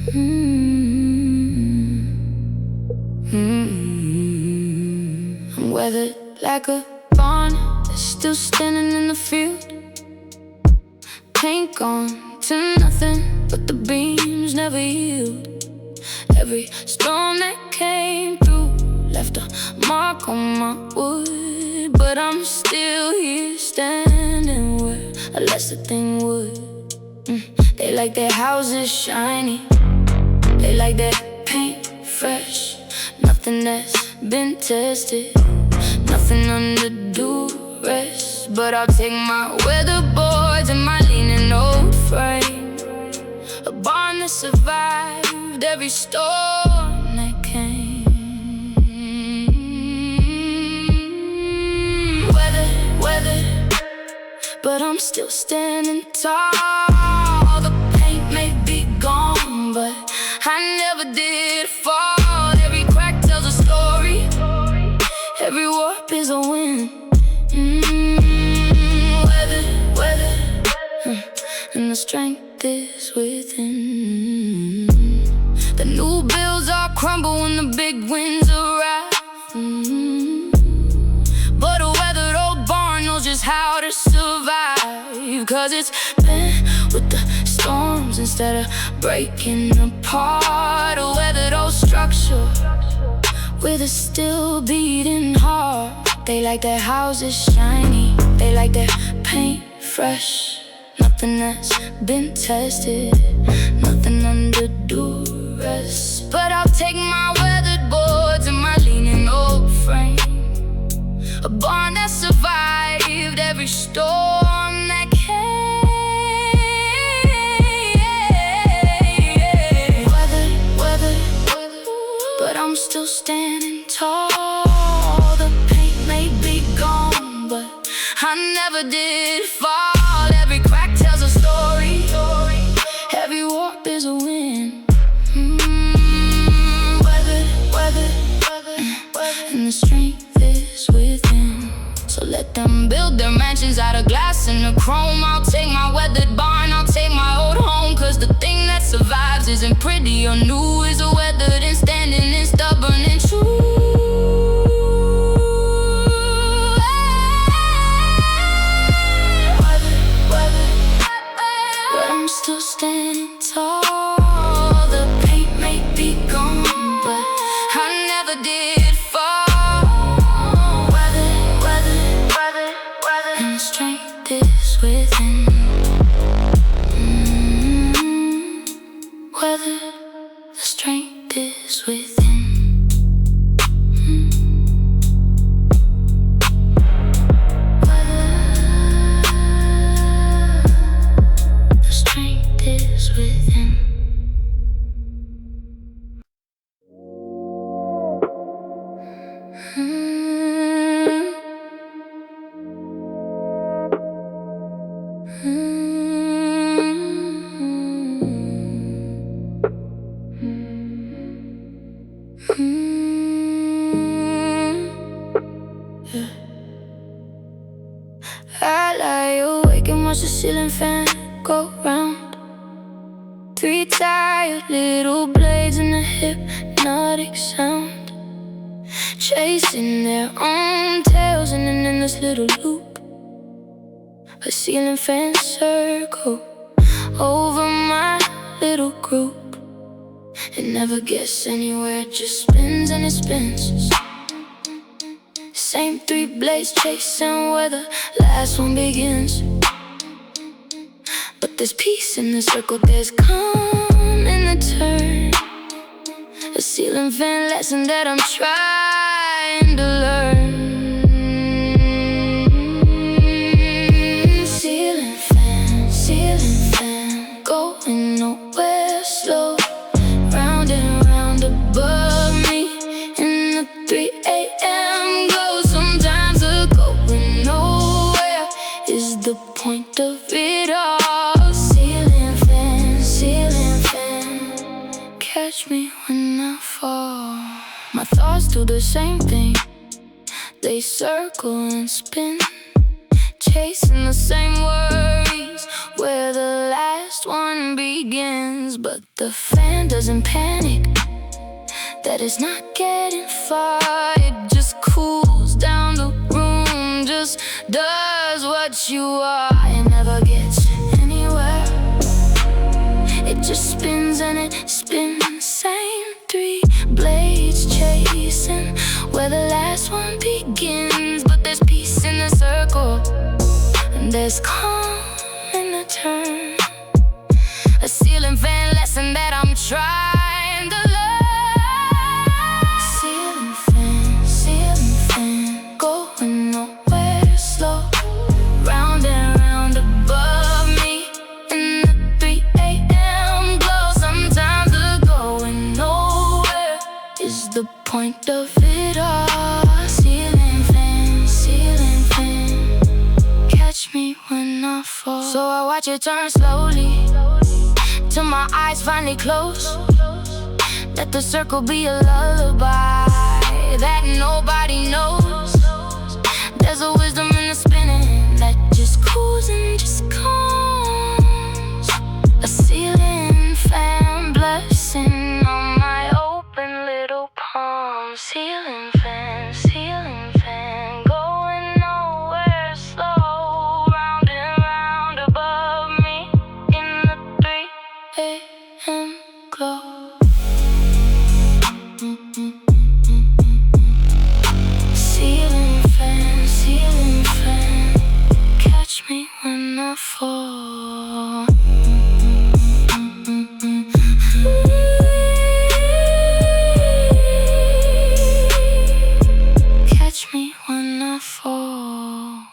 I'm weathered like a barn that's still standing in the field. Paint gone to nothing, but the beams never healed. Every storm that came through left a mark on my wood, but I'm still here standing where a lesser thing would. They like their houses shiny, they like their paint fresh. Nothing that's been tested, nothing under duress. But I'll take my weatherboards and my leaning old frame, a barn that survived every storm that came. Weather, but I'm still standing tall. The paint may be gone, but I never did fall. Every crack tells a story, every warp is a win. Weather, and the strength is within. The new builds all crumble when the big winds arrive. But a weathered old barn knows just how to survive, 'cause it's been with the storms instead of breaking apart. A weathered old structure with a still beating heart. They like their houses shiny, they like their paint fresh. Nothing that's been tested, nothing under duress. But I'll take my weathered boards and my leaning old frame, a barn that survived every storm that came. Weather, but I'm still standing tall. The paint may be gone, but I never did fall. Every crack tells a story, every warp is a win. Weather, and the strength is within. So let them build their mansions out of glass and the chrome. I'll take my weathered barn, I'll take my old home, 'cause the thing that survives isn't pretty or new, is a weathered and standing and stubborn and true. Still standing tall. The paint may be gone, but I never did fall. Weather, and the strength is within. Weather, the strength is within. I lie awake and watch the ceiling fan go round. Three tired little blades in a hypnotic sound, chasing their own tails in an endless little loop. A ceiling fan circle over my little group. It never gets anywhere, it just spins and it spins. Same three blades chasing where the last one begins. But there's peace in the circle, there's calm in the turn. A ceiling fan lesson that I'm trying to learn. Ceiling fan, going nowhere slow. Round and round above me in the 3 a.m. glow. Sometimes a going nowhere is the point of it all. Ceiling fan, catch me when I fall. My thoughts do the same thing, they circle and spin, chasing the same worries where the last one begins. But the fan doesn't panic that it's not getting far. It just cools down the room, just does what you are. It never gets anywhere. It just spins and it spins, same three blades chasing where the last one begins. But there's peace in the circle, and there's calm in the turn. A ceiling fan lesson that I'm trying to learn. Ceiling fan, going nowhere slow, round and round above me in the 3 a.m. glow. Sometimes the going nowhere is the point of it all. Ceiling fan, catch me when I fall. So I watch it turn slowly till my eyes finally close. Let the circle be a lullaby that nobody knows. There's a wisdom in the spinning that just cools and just calms. A ceiling fan blessing on my open little palm. Ceiling fan, going nowhere slow, round and round above me in the 3 a.m. glow. Ceiling fan, catch me when I fall. Catch me when I fall.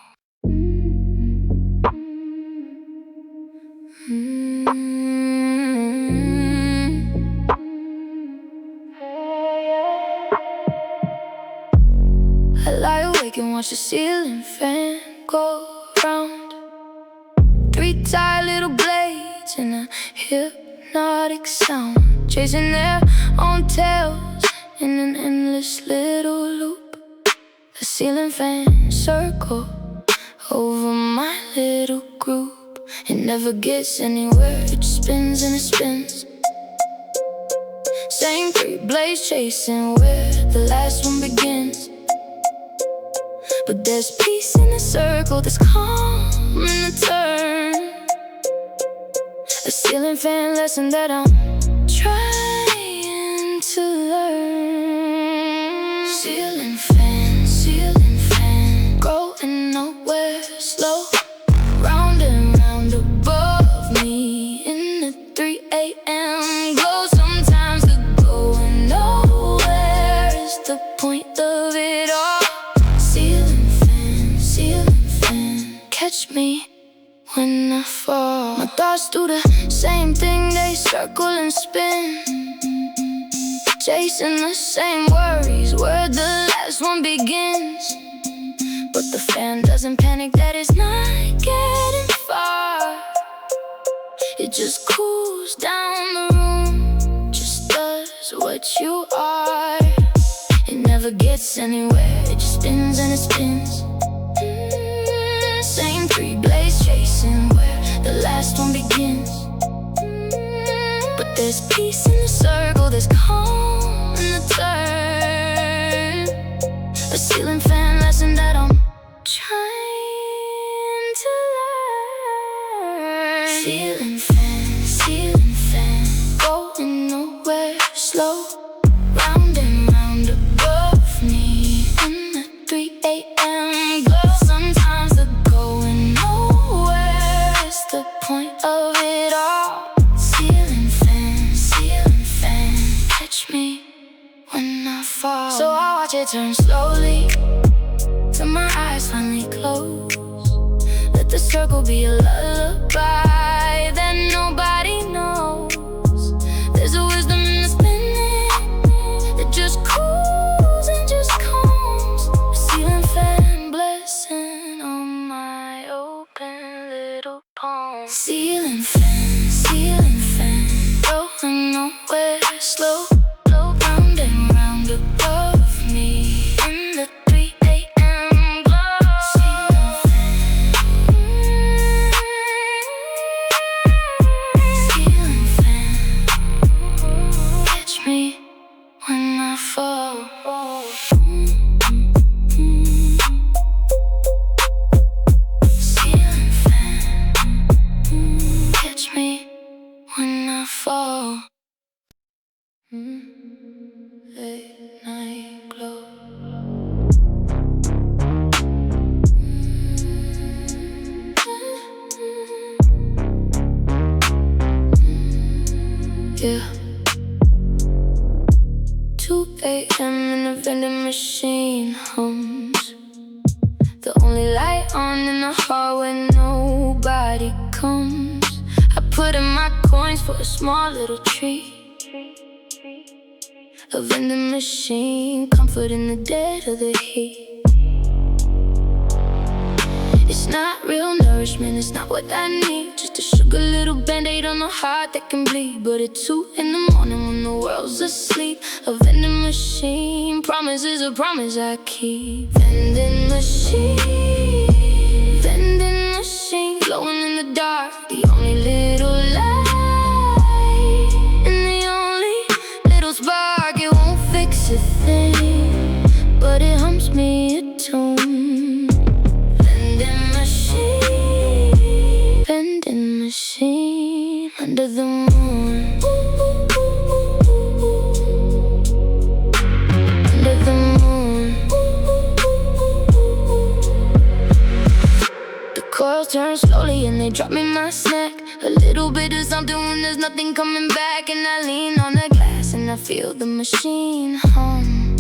I lie awake and watch the ceiling fan go round. 3 tired little blades in a hypnotic sound, chasing their own tails in an endless little loop. A ceiling fan circle over my little group. It never gets anywhere, it just spins and it spins. Same 3 blades chasing where the last one begins. But there's peace in the circle, there's calm in the turn. A ceiling fan lesson that I'm trying to learn. Ceiling fan, growing nowhere slow, round and round above me in the 3 a.m. glow. Sometimes the going nowhere is the point of it all. Ceiling fan, catch me when I fall. My thoughts do the same thing, they circle and spin, chasing the same worries where the last one begins. But the fan doesn't panic that it's not getting far. It just cools down the room, just does what you are. It never gets anywhere, it just spins and it spins. Same 3 blades chasing where the last one begins. But there's peace in the circle, there's calm in the turn. A ceiling fan lesson that I'm trying to learn. Ceiling fan, going nowhere slow, round and round above me in the 3 a.m. glow. Sometimes the going nowhere is the point of it all. Ceiling fan, catch me when I fall. So I watch it turn slowly till my eyes finally close. Let the circle be a lullaby that nobody knows. There's a wisdom in the spinning that just cools and just calms. A ceiling fan blessing on my open little palm. Ceiling fan, going nowhere slow, round and round above me in the 3 a.m. glow. Ceiling fan, Late night glow. Yeah. 2 a.m. and the vending machine hums. The only light on in the hall when nobody comes. I put in my coins for a small little treat. A vending machine, comfort in the dead of the heat. It's not real nourishment, it's not what I need. Just a sugar little band-aid on a heart that can bleed. But at 2 in the morning when the world's asleep, a vending machine promises a promise I keep. Vending machine, vending machine, glowing in the dark, the only little light, and the only little spark. It won't fix a thing, but it hums me a tune. Vending machine under the moon. Under the moon. The coils turn slowly and they drop me my snack. A little bit of something when there's nothing coming back. And I lean on the glass and I feel the machine hum.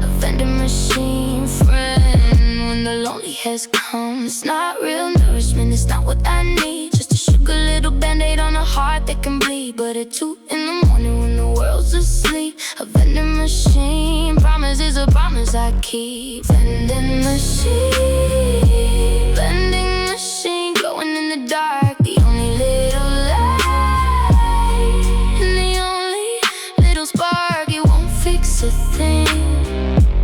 A vending machine friend when the lonely has come. It's not real nourishment, it's not what I need. Just a sugar little band-aid on a heart that can bleed. But at 2 in the morning when the world's asleep, a vending machine promises a promise I keep. Vending machine, vending machine, glowing in the dark, the only little light, and the only little spark. It won't fix a thing,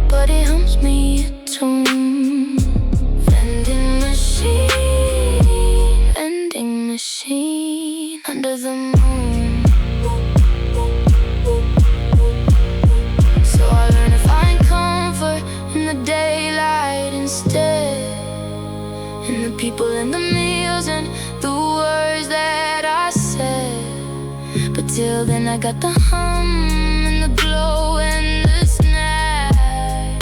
but it hums me a tune. Vending machine under the moon. So I learn to find comfort in the daylight instead, in the people and the meals and the words that I said. But till then I got the hum and the glow and the snack.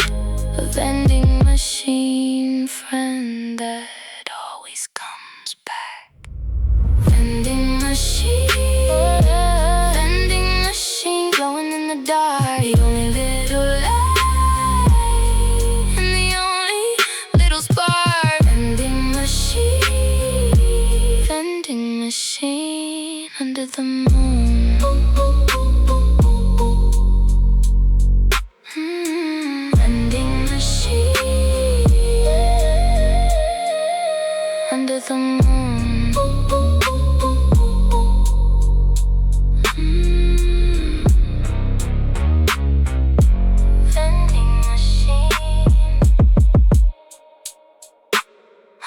A vending machine friend that always comes back. Vending machine, glowing in the dark, the only little light, and the only little spark. Vending machine under the moon. Vending machine under the moon.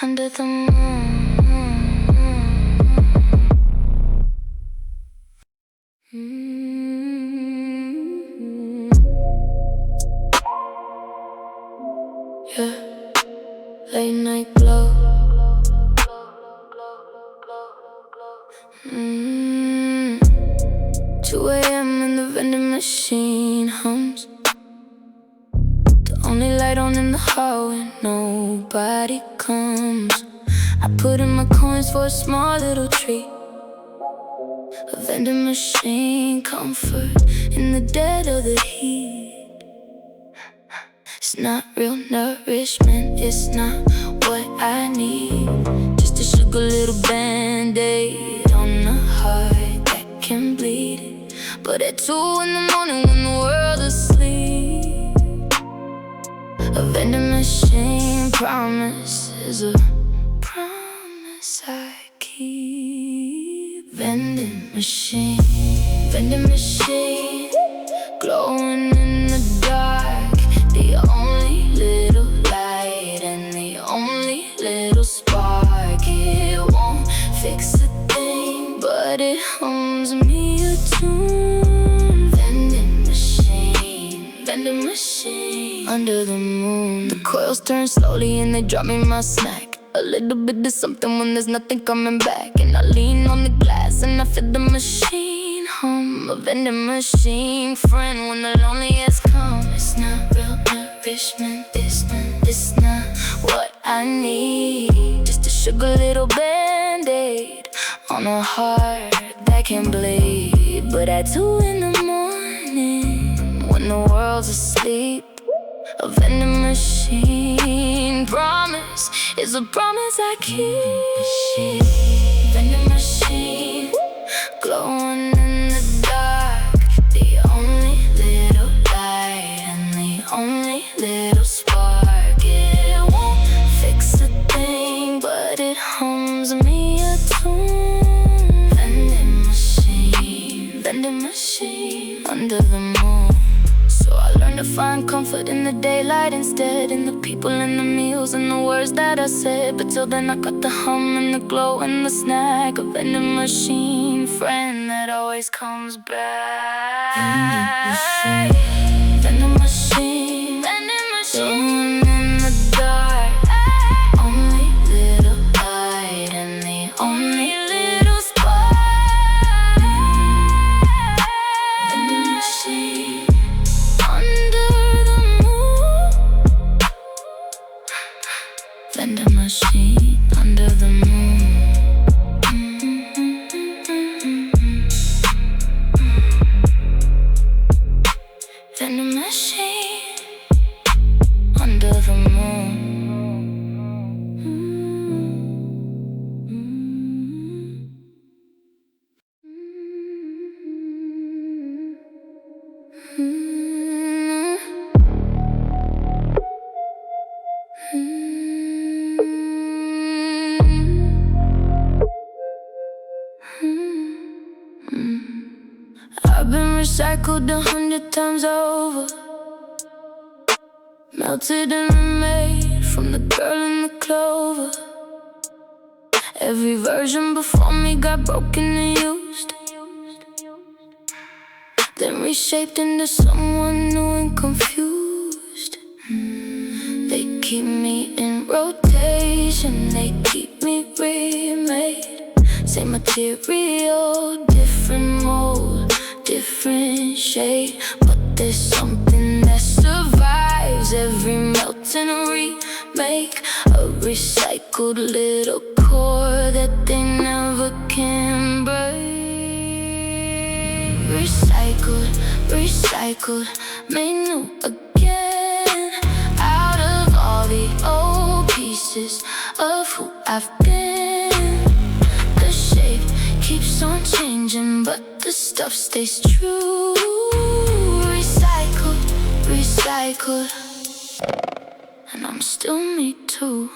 Under the moon. Yeah, late night glow. 2 a.m. and the vending machine hums. The only light on in the hall when nobody comes. I put in my coins for a small little treat. A vending machine, comfort in the dead of the heat. It's not real nourishment, it's not what I need. Just a sugar little band-aid on a heart that can bleed. But at 2 in the morning when the world's asleep, a vending machine promises a promise I keep. Vending machine, glowing in the dark, the only little light and the only little spark. It won't fix a thing, but it hums me a tune. Vending machine under the moon. The coils turn slowly and they drop me my snack. A little bit of something when there's nothing coming back. And I lean on the glass and I feel the machine hum. I'm a vending machine friend when the loneliest come. It's not real nourishment, it's not what I need. Just a sugar little band-aid on a heart that can bleed. But at 2 in the morning, when the world's asleep, a vending machine promise is a promise I keep. Vending machine, glowing in the dark, the only little light and the only little spark. It won't fix a thing, but it hums me a tune. Vending machine under the moon. So I learned to find comfort in the daylight instead, in the people and the meals and the words that I said. But till then I got the hum and the glow and the snack, a vending machine friend that always comes back. Vending machine, glowing in the dark, only little light and the only little spark. Vending machine under the moon. Vending machine under the moon. Vending machine under the moon. I've been recycled 100 times over, melted and remade from the girl in the clover. Every version before me got broken and used, then reshaped into someone new and confused. They keep me in rotation, they keep me remade. Same material, different mold, different shade, but there's something that survives every melt and remake. A recycled little core that they never can break. Recycled, made new again, out of all the old pieces of who I've been. The shape keeps on changing, but the stuff stays true. Recycled, and I'm still me too.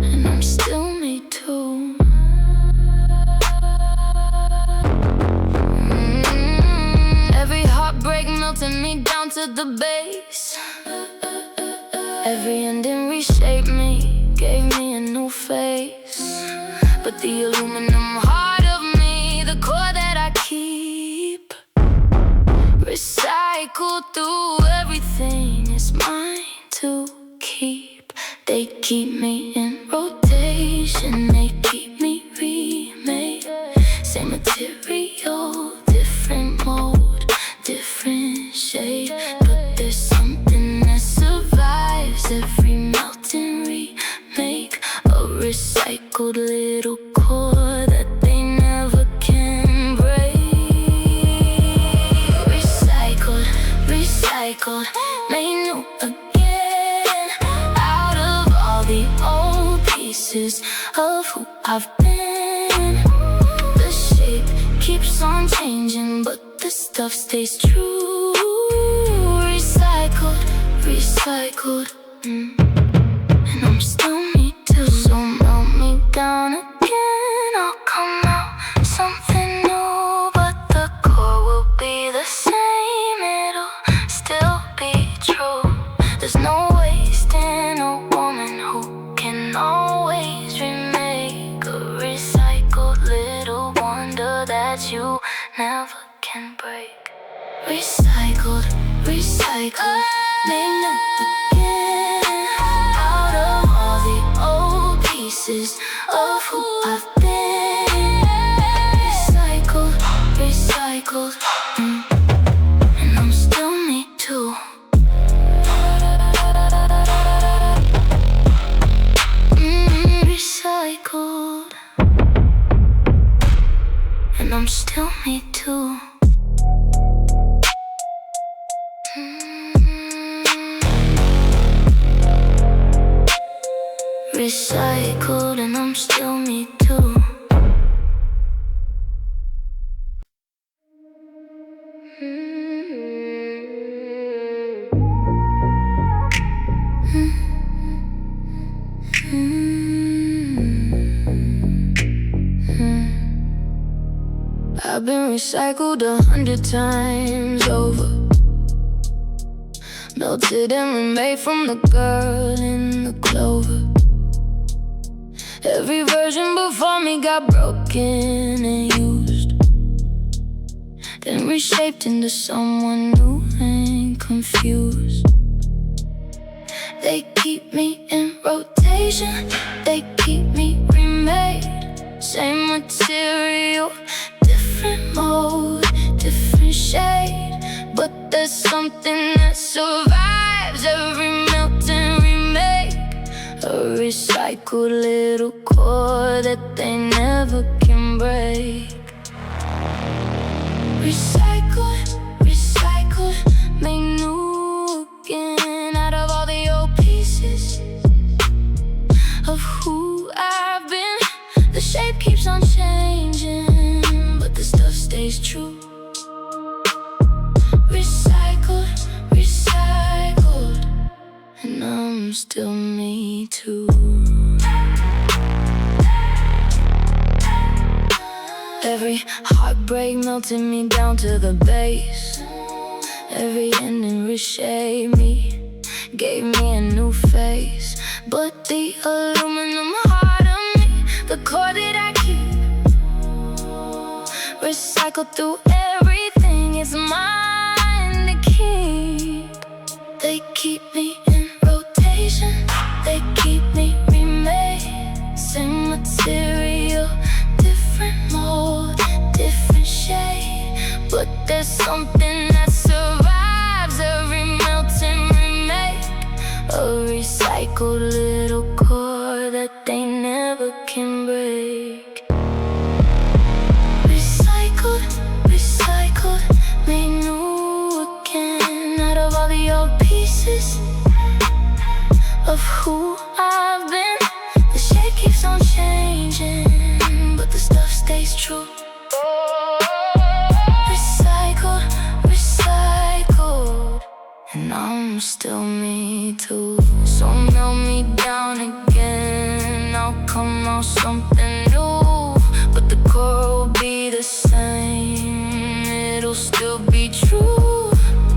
And I'm still me too. Every heartbreak melted me down to the base. Every ending reshaped me, gave me a new face. But the aluminum heart of me, the core that I keep, recycled through everything, is mine to keep. They keep me in rotation, they keep me remade. Same material, different mold, different shade, but there's something that survives every melt and remake. A recycled little core that they never can break. Recycled, made new again, out of all the old pieces of who I've been. The shape keeps on changing, but the stuff stays true. Recycled, and I'm still me too. So melt me down again, I'll come out something new, but the core will be the same. It'll still be true. There's no waste in a woman who can always remake. A recycled little wonder that you never can break. Recycled, made new again, out of all the old pieces of who I've been. and I'm still me too. Recycled and I'm still me too. I've been recycled 100 times over, melted and remade from the girl in the clover. Every version before me got broken and used, then reshaped into someone new and confused. They keep me in rotation, they keep me remade. Same material, different mode, different shade, but there's something that survives every melt and remake. A recycled little core that they never can break. Recycled, recycled, made new again out of all the old pieces of who I've been. The shape keeps on changing, but the stuff stays true. Recycled, recycled, and I'm still me too. Every heartbreak melted me down to the base. Every ending reshaped me, gave me a new face. But the aluminum heart of me, the core that I keep, recycled through everything, is mine to keep. They keep me in rotation, they keep me remade. Same material, different mold, different shade, but there's something that survives every melt and remake. A recycled little core that they never can break. Recycled, recycled, made new again out of all the old pieces of who I've been. The shape keeps on changing, but the stuff stays true. Recycled, recycled, and I'm still me too. So melt me down again, I'll come out something new. But the core will be the same, it'll still be true.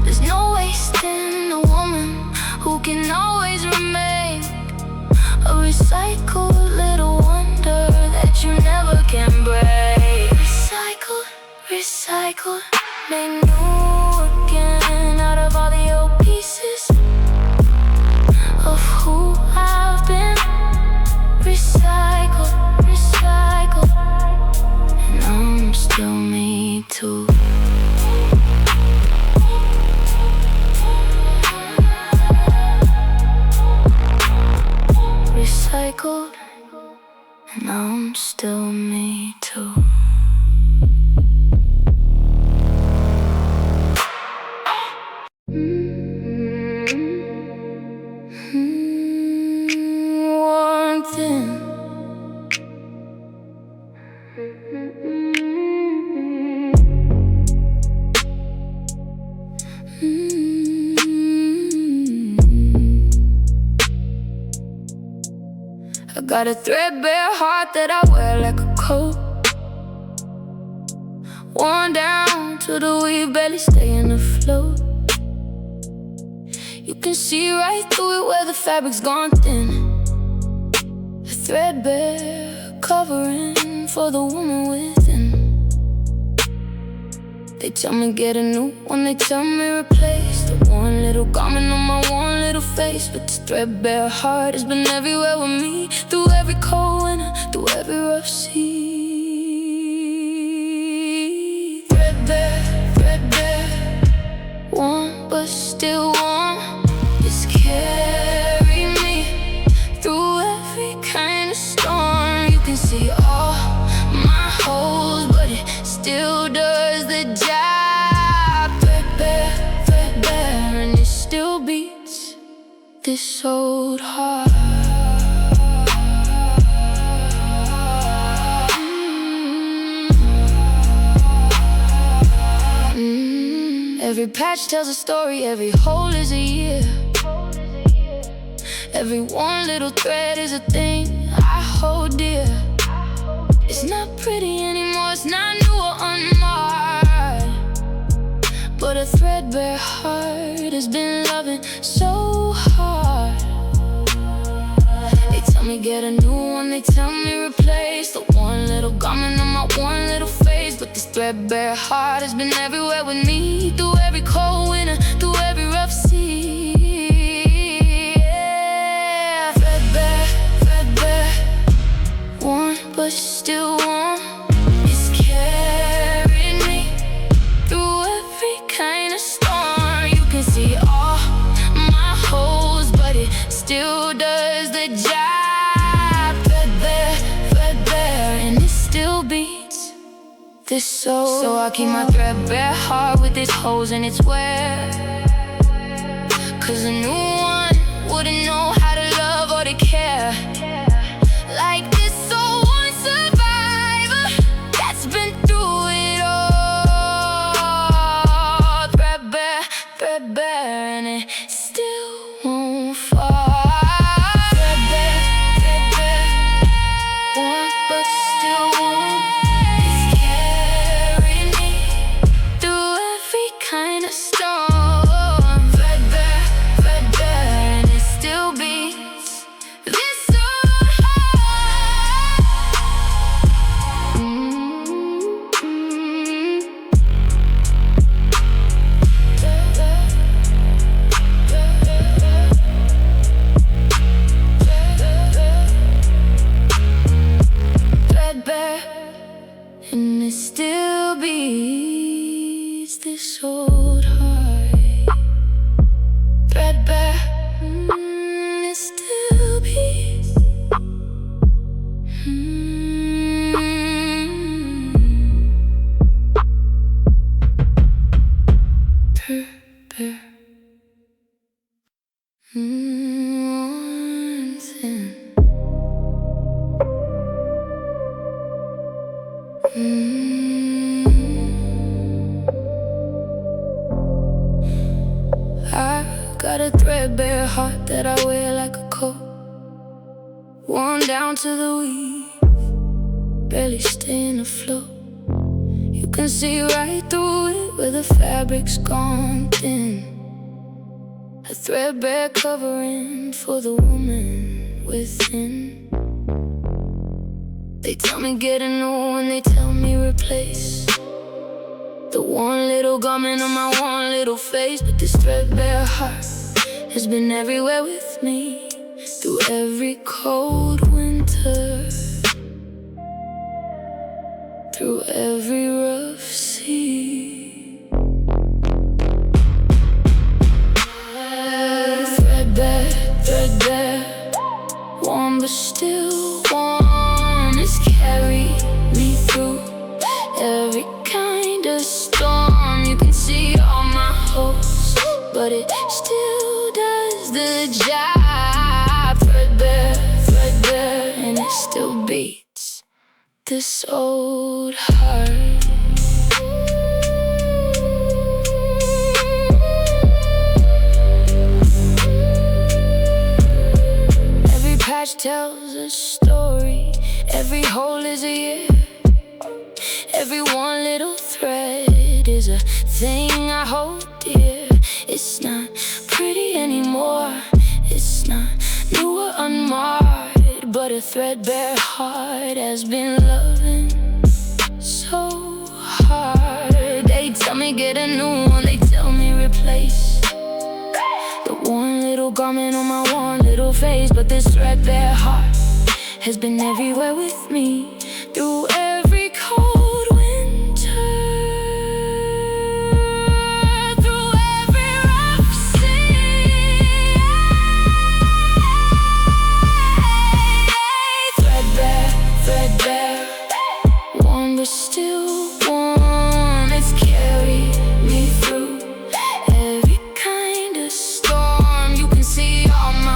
There's no waste in a woman who can always remain. A recycled little wonder that you never can break. Recycled, recycled, made new again out of all the old pieces of who I've been. Recycled, recycled, and I'm still me too. Recycled, and I'm still me too. One thing. I got a threadbare heart that I wear like a coat, worn down to the weave, barely staying afloat. You can see right through it where the fabric's gone thin. A threadbare covering for the woman within. They tell me get a new one, they tell me replace the one little garment on my one little face. But this threadbare heart has been everywhere with me, through every cold winter, through every rough sea. Threadbare, threadbare, warm but still warm. Just carry me through every kind of storm. You can see all my holes, but it still this old heart. Every patch tells a story, every hole is a year. Every one little thread is a thing I hold dear. It's not pretty anymore, it's not new or unmarred, but a threadbare heart has been loving so hard. They tell me get a new one, they tell me replace the one little garment on my one little face. But this threadbare heart has been everywhere with me, through every cold winter, through every rough sea. Yeah. Threadbare, threadbare, worn but still warm. It's carried me through every kind of storm. You can see all my holes, but it still does the job. Threadbare, threadbare, and it still beats this soul. So I keep my threadbare heart with its holes and its wear, 'cause a new one wouldn't know how to love or to care like this old one survivor that's been through it all. Threadbare, threadbare, and it still won't fall. Threadbare, threadbare, warm but still warm. It's carried me through every kind of storm. Threadbare, threadbare, and it still beats this old heart. Threadbare, and it still beats this old heart. Threadbare, it still beats. Threadbare, once and I got a threadbare heart that I wear like a coat, worn down to the weave, barely staying afloat. You can see right through it where the fabric's gone thin. A threadbare covering for the woman within. They tell me get a new one, they tell me replace the one little garment on my one little face. But this threadbare heart has been everywhere with me, through every cold winter, through every rough sea. Threadbare, threadbare, warm but still warm. It's carried me through every kind of storm. You can see all my hopes, but it still does the job. Threadbare, threadbare, and it still beats this old heart. Every patch tells a story, every hole is a year. Every one little thread is a thing I hold dear. It's not pretty anymore, it's not new or unmarred, but a threadbare heart has been loving so hard. They tell me get a new one, they tell me replace the one little garment on my one little face. But this threadbare heart has been everywhere with me, through every cold winter, through every rough sea. Threadbare, threadbare, warm but still warm. It's carried me through every kind of storm. You can see all my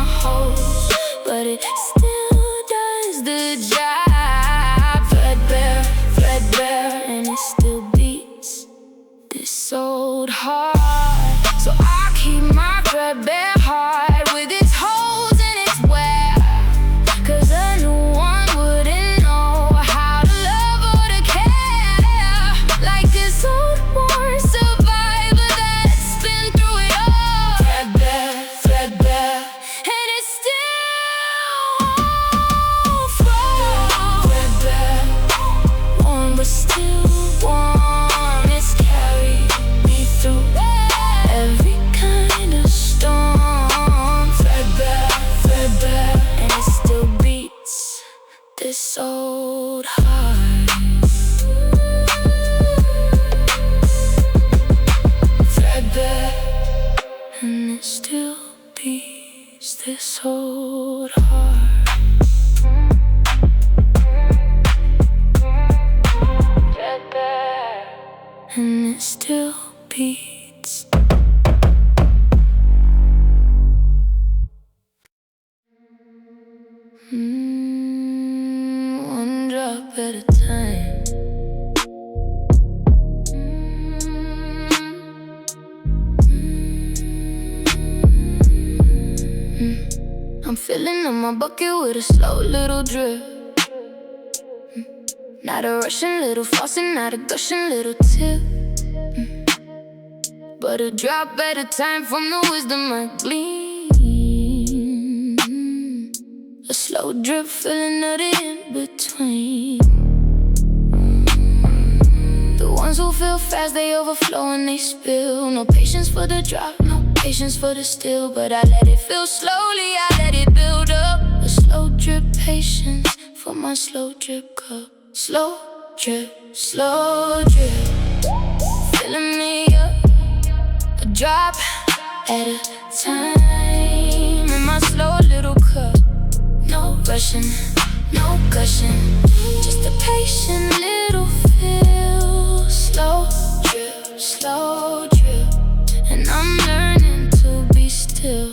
this old heart. So I keep my threadbare heart with its holes and its wear, 'cause a new one wouldn't know how to love or to care like this old worn survivor that's been through it all. Threadbare, threadbare, and it's still won't fall. Threadbare, worn but still warm. It's carried me through every kind of storm. Threadbare, threadbare, and it still beats this old heart. Threadbare, and it still beats this old heart. Threadbare, and it still beats. One drop at a time. I'm filling up my bucket with a slow little drip. Not a rushing little flossing, not a gushing little tip, but a drop at a time from the wisdom I glean. A slow drip filling of the in-between. The ones who feel fast, they overflow and they spill. No patience for the drop, no patience for the still, but I let it fill slowly, I let it build up. A slow drip, patience for my slow drip cup. Slow drip, filling me up, a drop at a time in my slow little cup. No rushing, no gushing, just a patient little fill. Slow drip, and I'm learning to be still.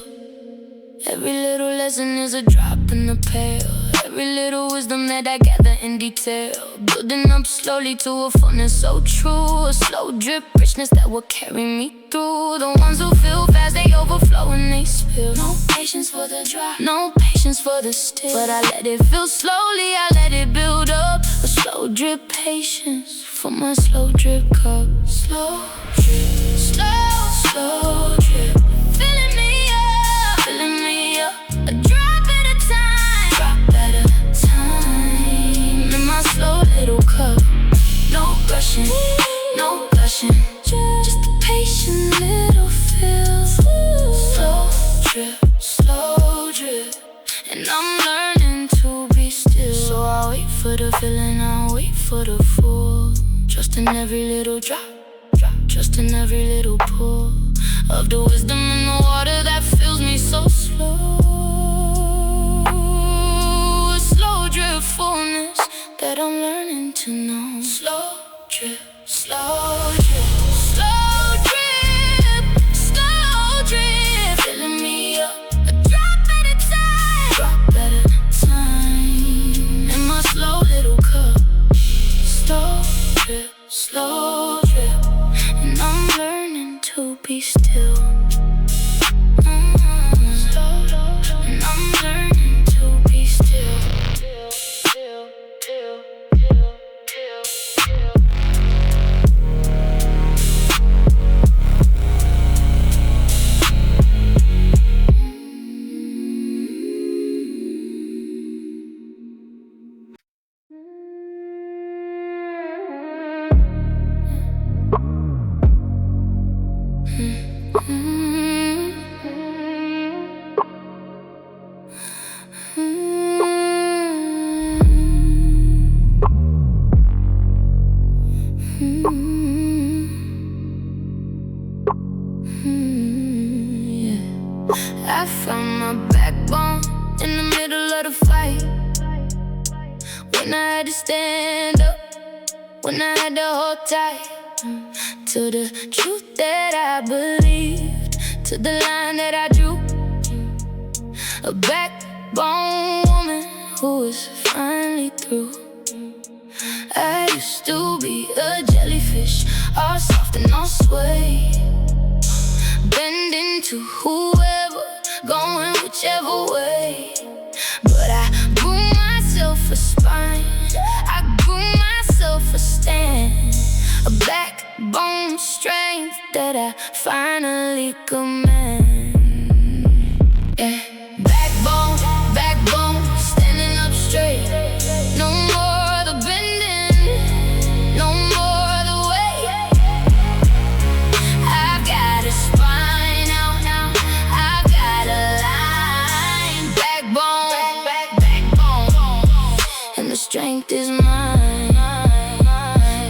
Every little lesson is a drop in the pail. Every little wisdom that I gather in detail, building up slowly to a fullness so true. A slow drip richness that will carry me through. The ones who feel fast, they overflow and they spill. No patience for the drop, no patience for the still, but I let it fill slowly, I let it build up. A slow drip, patience for my slow drip cup. Slow drip, slow drip, filling me up, a drop at a time, in my slow little cup. No rushing, no gushing, just a patient little fill. Slow drip, and I'm learning to be still. So I wait for the feeling, I wait for the full. Trust in every little drop, trust in every little pull of the wisdom in the water that fills me so slow. A slow drip fullness that I'm learning to know. Slow drip, slow drip, slow drip, slow drip, filling me up, a drop at a time, in my slow little cup. Slow drip, and I'm learning to be still. And I'm learning to be still. I found my backbone in the middle of the fight. When I had to stand up, when I had to hold tight to the truth that I believed, to the line that I drew. A backbone woman who is finally through. I used to be a jellyfish, all soft soften or sway, bending to whoever, going whichever way. But I grew myself a spine, I grew myself a stand, a backbone strength that I finally command. Yeah. Backbone, backbone, standing up straight. No more the bending, no more the way. I've got a spine now, I've got a line. Backbone, backbone, and the strength is mine.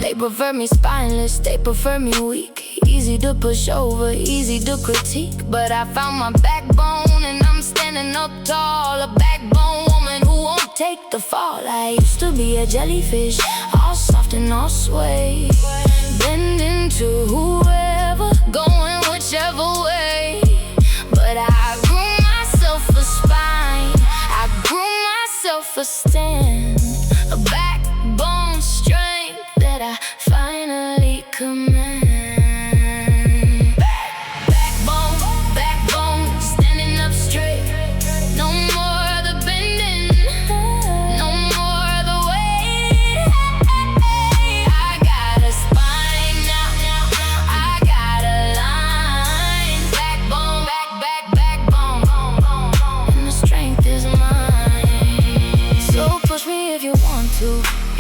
They prefer me spineless, they prefer me weak. Easy to push over, easy to critique. But I found my backbone and I'm standing up tall. A backbone woman who won't take the fall. I used to be a jellyfish, all soft and all sway, bending to whoever, going whichever way. But I grew myself a spine, I grew myself a stand, a backbone strength that I finally command.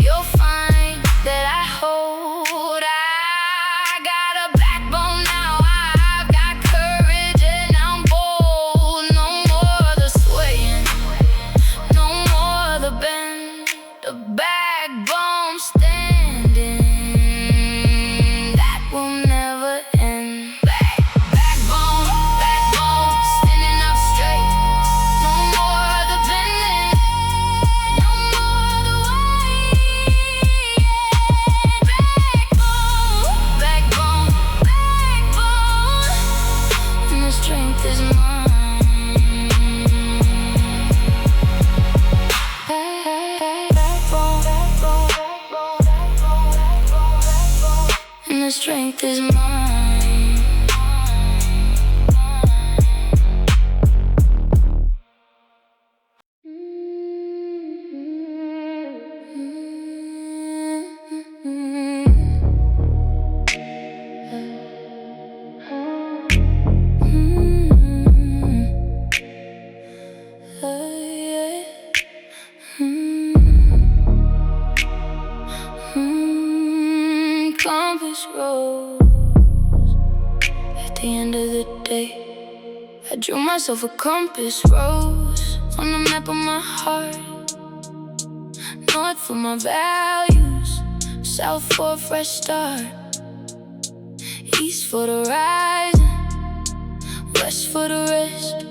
You'll find that I hold. I got a backbone now, I've got courage and I'm bold. No more the swaying, no more the bend, the backbone standing, that will never end. Backbone, backbone, standing up straight. No more the bending, no more the strength is mine. Backbone, and the strength is mine. Compass rose. At the end of the day, I drew myself a compass rose on the map of my heart. North for my values, south for a fresh start, east for the rising, west for the rest.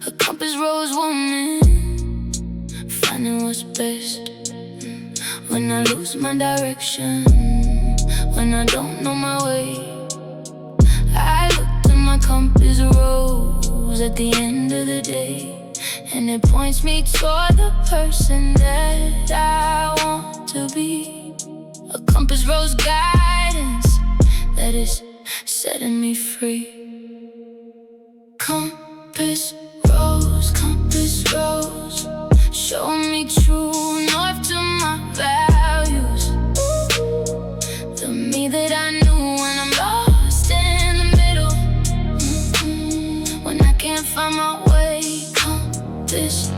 A compass rose woman, finding what's best. When I lose my direction, when I don't know my way, I look to my compass rose at the end of the day, and it points me toward the person that I want to be. A compass rose guidance that is setting me free. Compass rose, show me true north to my values. The me that I knew when I'm lost in the middle, when I can't find my way. Compass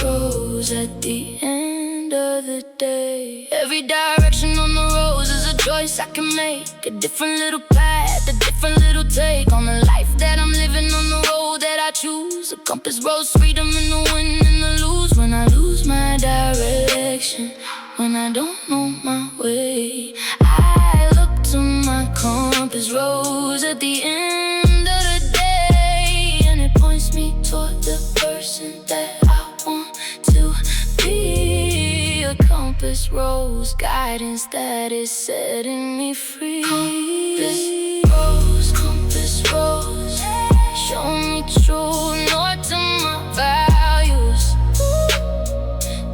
rose at the end of the day. Every direction on the rose is a choice I can make, a different little path, a different little take on the life that I'm living, on the road that I choose. A compass rose, freedom in the win and the lose. When I lose my direction, when I don't know my way, I look to my compass rose at the end of the day, and it points me toward the person that I want to be. A compass rose guidance that is setting me free. Compass rose, show me true north to my values.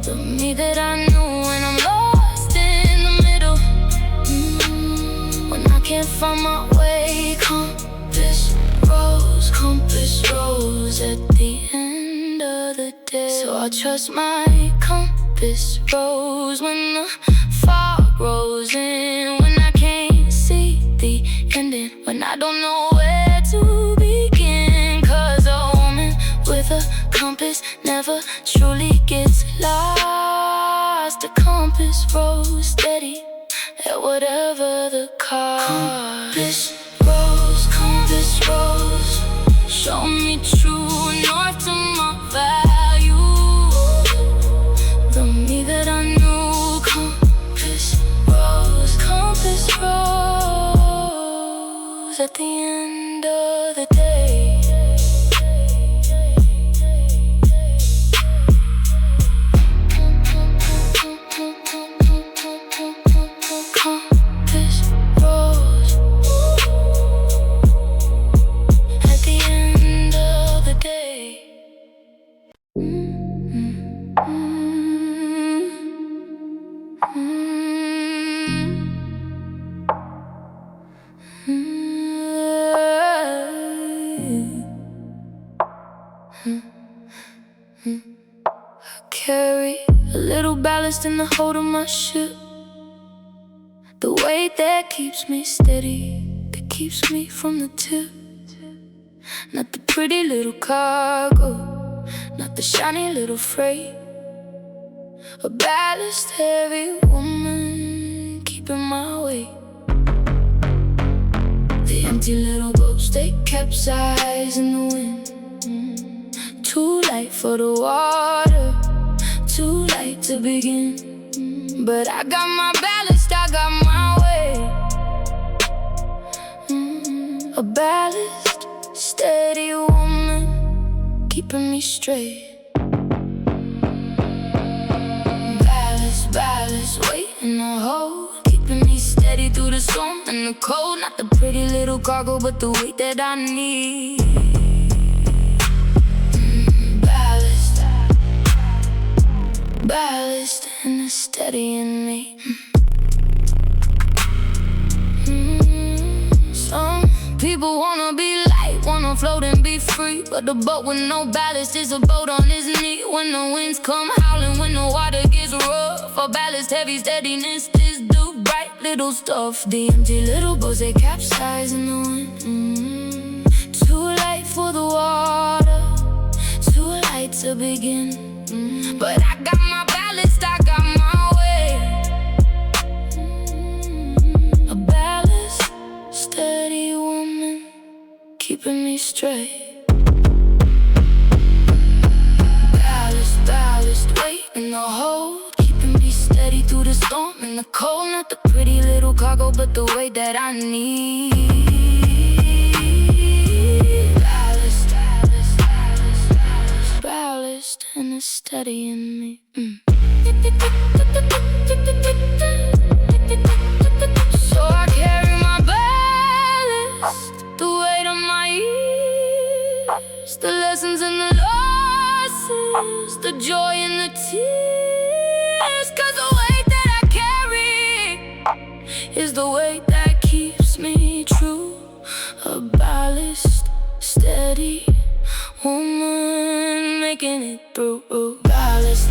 The me that I knew when I'm lost in the middle, I trust my compass rose when the fog rolls in, when I can't see the ending, when I don't know where to begin. 'Cause a woman with a compass never truly gets lost. The compass rose steady at whatever the cost. Compass rose, show me true north to my value, the me that I knew. Compass rose at the end of the day. Compass rose at the end of the day. Carry a little ballast in the hold of my ship, the weight that keeps me steady, that keeps me from the tip. Not the pretty little cargo, not the shiny little freight, a ballast heavy woman keeping my weight. The empty little boats, they capsize in the wind. Too light for the water, too light to begin. But I got my ballast, I got my way. A ballast, steady woman keeping me straight. Ballast, weight in the hold, keeping me steady through the storm and the cold. Not the pretty little cargo, but the weight that I need. Ballast and it's steadying me. Some people wanna be light, wanna float and be free, but the boat with no ballast is a boat on its knee. When the winds come howling, when the water gets rough, a ballast heavy steadiness is the bright little stuff. The empty little boats, they capsize in the wind. Too light for the water, too light to begin. But I got my ballast, I got my way. A ballast, steady woman keeping me straight. Ballast, weight in the hold, keeping me steady through the storm and the cold. Not the pretty little cargo, but the weight that I need. Ballast and it's steadying me. So I carry my ballast, the weight on my ears, the lessons and the losses, the joy and the tears. 'Cause the weight that I carry is the weight that keeps me true. A ballast, steady woman making it through. Ballast,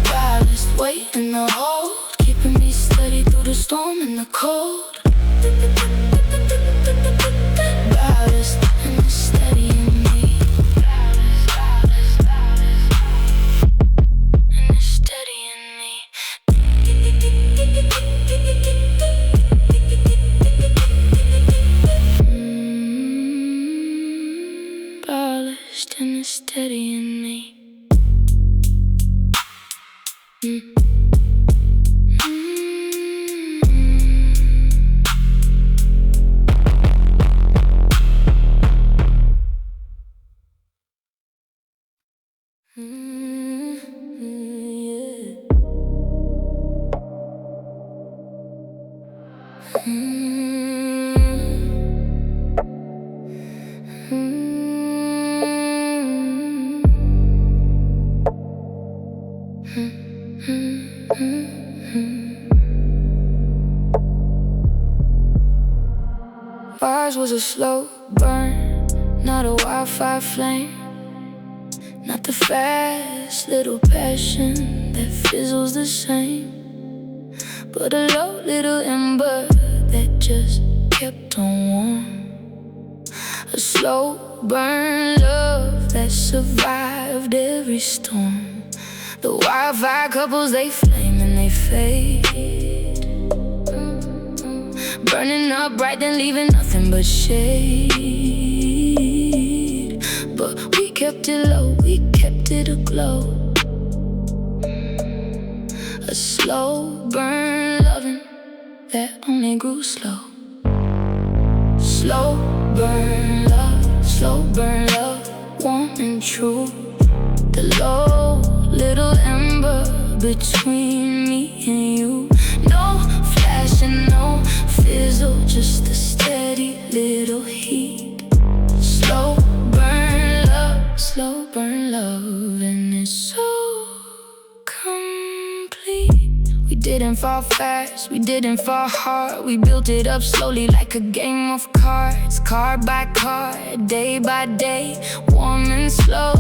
weight in the hold, keeping me steady through the storm and the cold. Ballast and it's steadying me. And it's steadying me. Ballast and it's steadying me. Ours was a slow burn, not a wildfire flame. Not the fast little passion that fizzles the same, but a low little ember that just kept on warm. A slow burn love that survived every storm. The wildfire couples, they flame and they fade, burning up bright then leaving nothing but shade. But we kept it low, we kept it aglow. A slow burn loving that only grew slow. Slow burn love, warm and true. The low little ember between me and you. No flash and no fizzle, just a steady little heat. Slow burn love, and it's so complete. We didn't fall fast, we didn't fall hard. We built it up slowly like a game of cards. Card by card, day by day, warm and slow.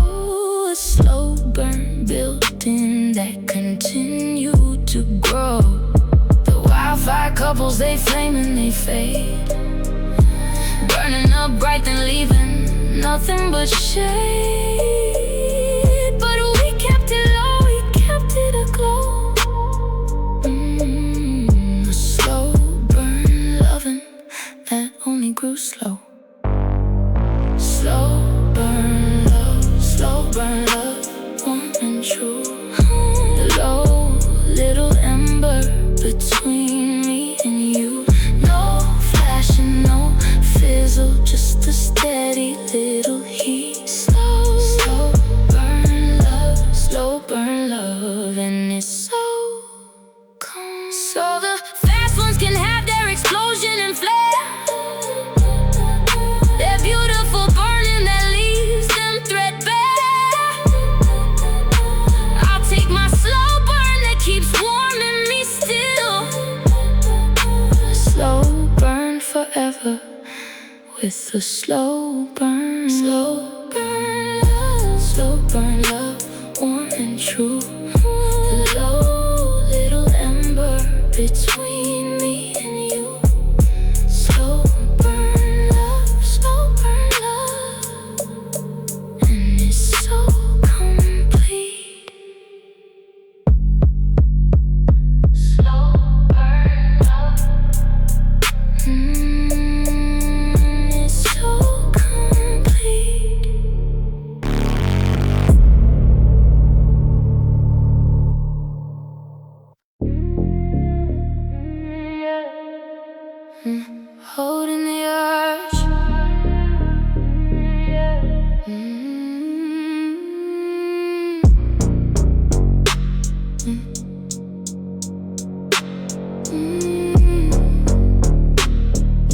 A slow burn built in that continued to grow. The wildfire couples, they flame and they fade, burning up bright then leaving nothing but shade. But we kept it low, we kept it aglow. A slow burn loving that only grew slow. Slow burn love, warm and true. The low little ember between me and you. No flash and no fizzle, just a steady little heat. Slow burn love, and it's so calm. So the fast ones can have their explosion and flare, their beautiful burning that leaves them threadbare. I'll take my slow burn that keeps warming me still. Slow burn forever with a slow burn love, warm and true. The low little ember between me and you. Slow burn love, and it's so complete. Slow burn love, it's so complete. Holding the urge.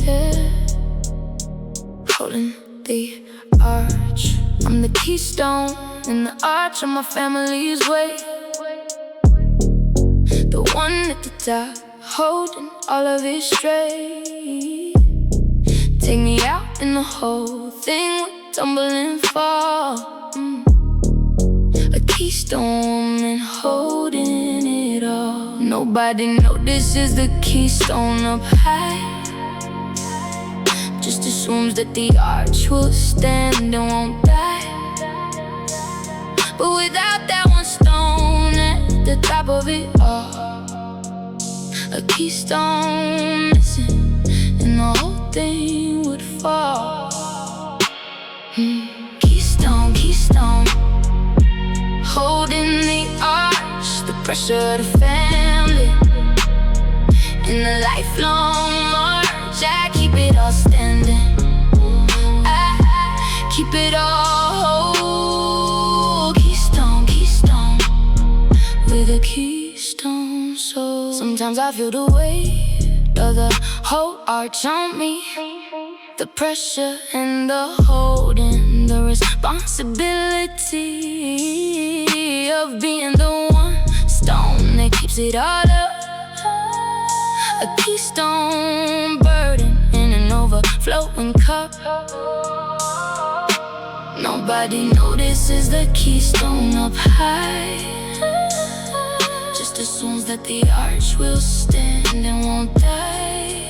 Yeah. Holding the arch. I'm the keystone in the arch of my family's way. The one at the top, holding all of it straight. Take me out and the whole thing would tumble and fall. A keystone woman holding it all. Nobody notices the keystone up high, just assumes that the arch will stand and won't die. But without that one stone at the top of it all, a keystone missing and the whole thing would fall. Keystone, holding the arch, the pressure of the family, in the lifelong march. I keep it all standing, I keep it all whole. Keystone, with a keystone soul. Sometimes I feel the weight of the whole arch on me, the pressure and the holding, the responsibility of being the one stone that keeps it all up. A keystone burden in an overflowing cup. Nobody nobody notices the keystone up high. Just assumes that the arch will stand and won't die.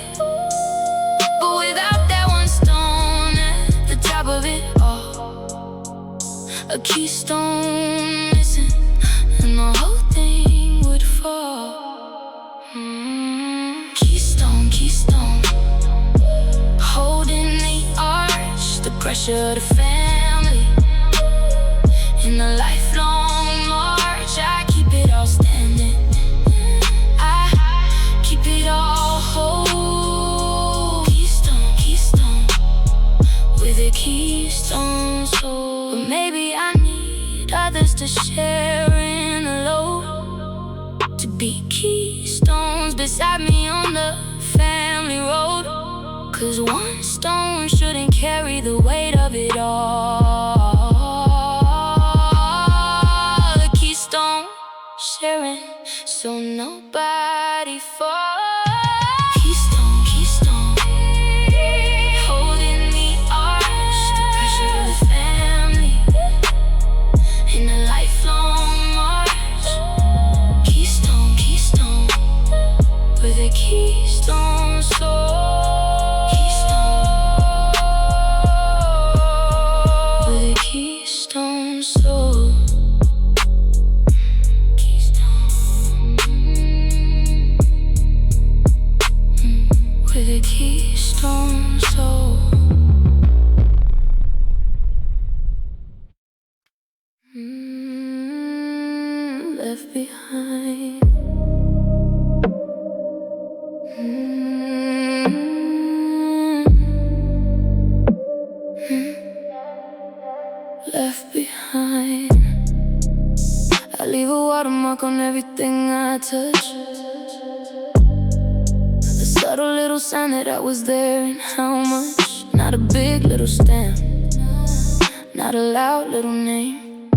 But without that one stone at the top of it all, a keystone missing, and the whole thing would fall. Keystone, keystone, holding the arch, the pressure of the family. In the lifelong march, I keep it all standing. I keep it all whole. Keystone, keystone, with a keystone soul. But maybe I need others to share in the load, to be keystones beside me on the family road. 'Cause one stone shouldn't carry the weight of it all. A keystone sharing, so nobody falls. Keystone, keystone, holding the arch, the pressure of the family. In a lifelong march, keystone, keystone, with a keystone soul. Keystone soul. Keystone, with a keystone soul. Left behind. Left behind. I leave a watermark on everything I touch, a subtle little sign that I was there and how much. Not a big little stamp, not a loud little name.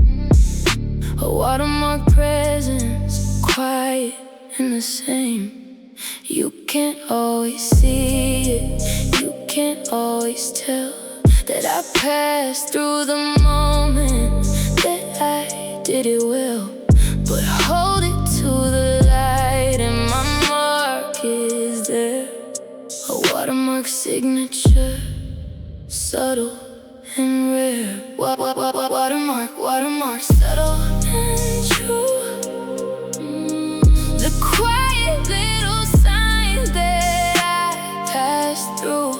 A watermark presence, quiet and the same. You can't always see it, you can't always tell that I passed through the moment, that I did it well. But hold it to the light and my mark is there. A watermark signature, subtle and rare. Watermark, watermark, subtle and true. The quiet little signs that I passed through.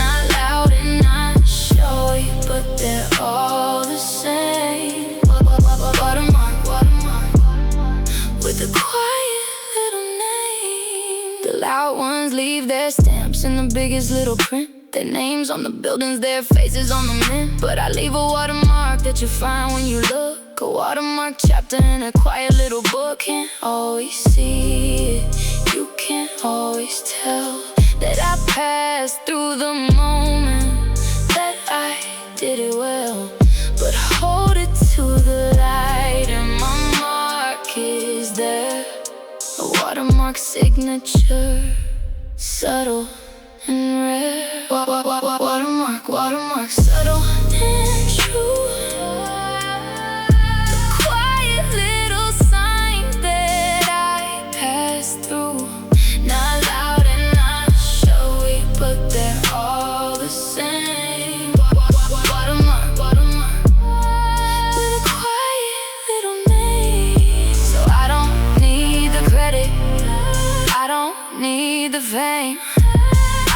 Not loud and not showy, but they're all the same. Watermark, watermark, with a quiet little name. The loud ones leave their stamps in the biggest little print. Their names on the buildings, their faces on the men. But I leave a watermark that you find when you look. A watermark chapter in a quiet little book. Can't always see it, you can't always tell that I passed through the moment, that I did it well. But hold it to the light and my mark is there. A watermark signature, subtle and rare. Watermark, watermark, subtle and true. The quiet little signs that I passed through. Not loud and not showy, but they're all the same. Watermark, watermark, with a quiet little name. So I don't need the credit, I don't need the fame.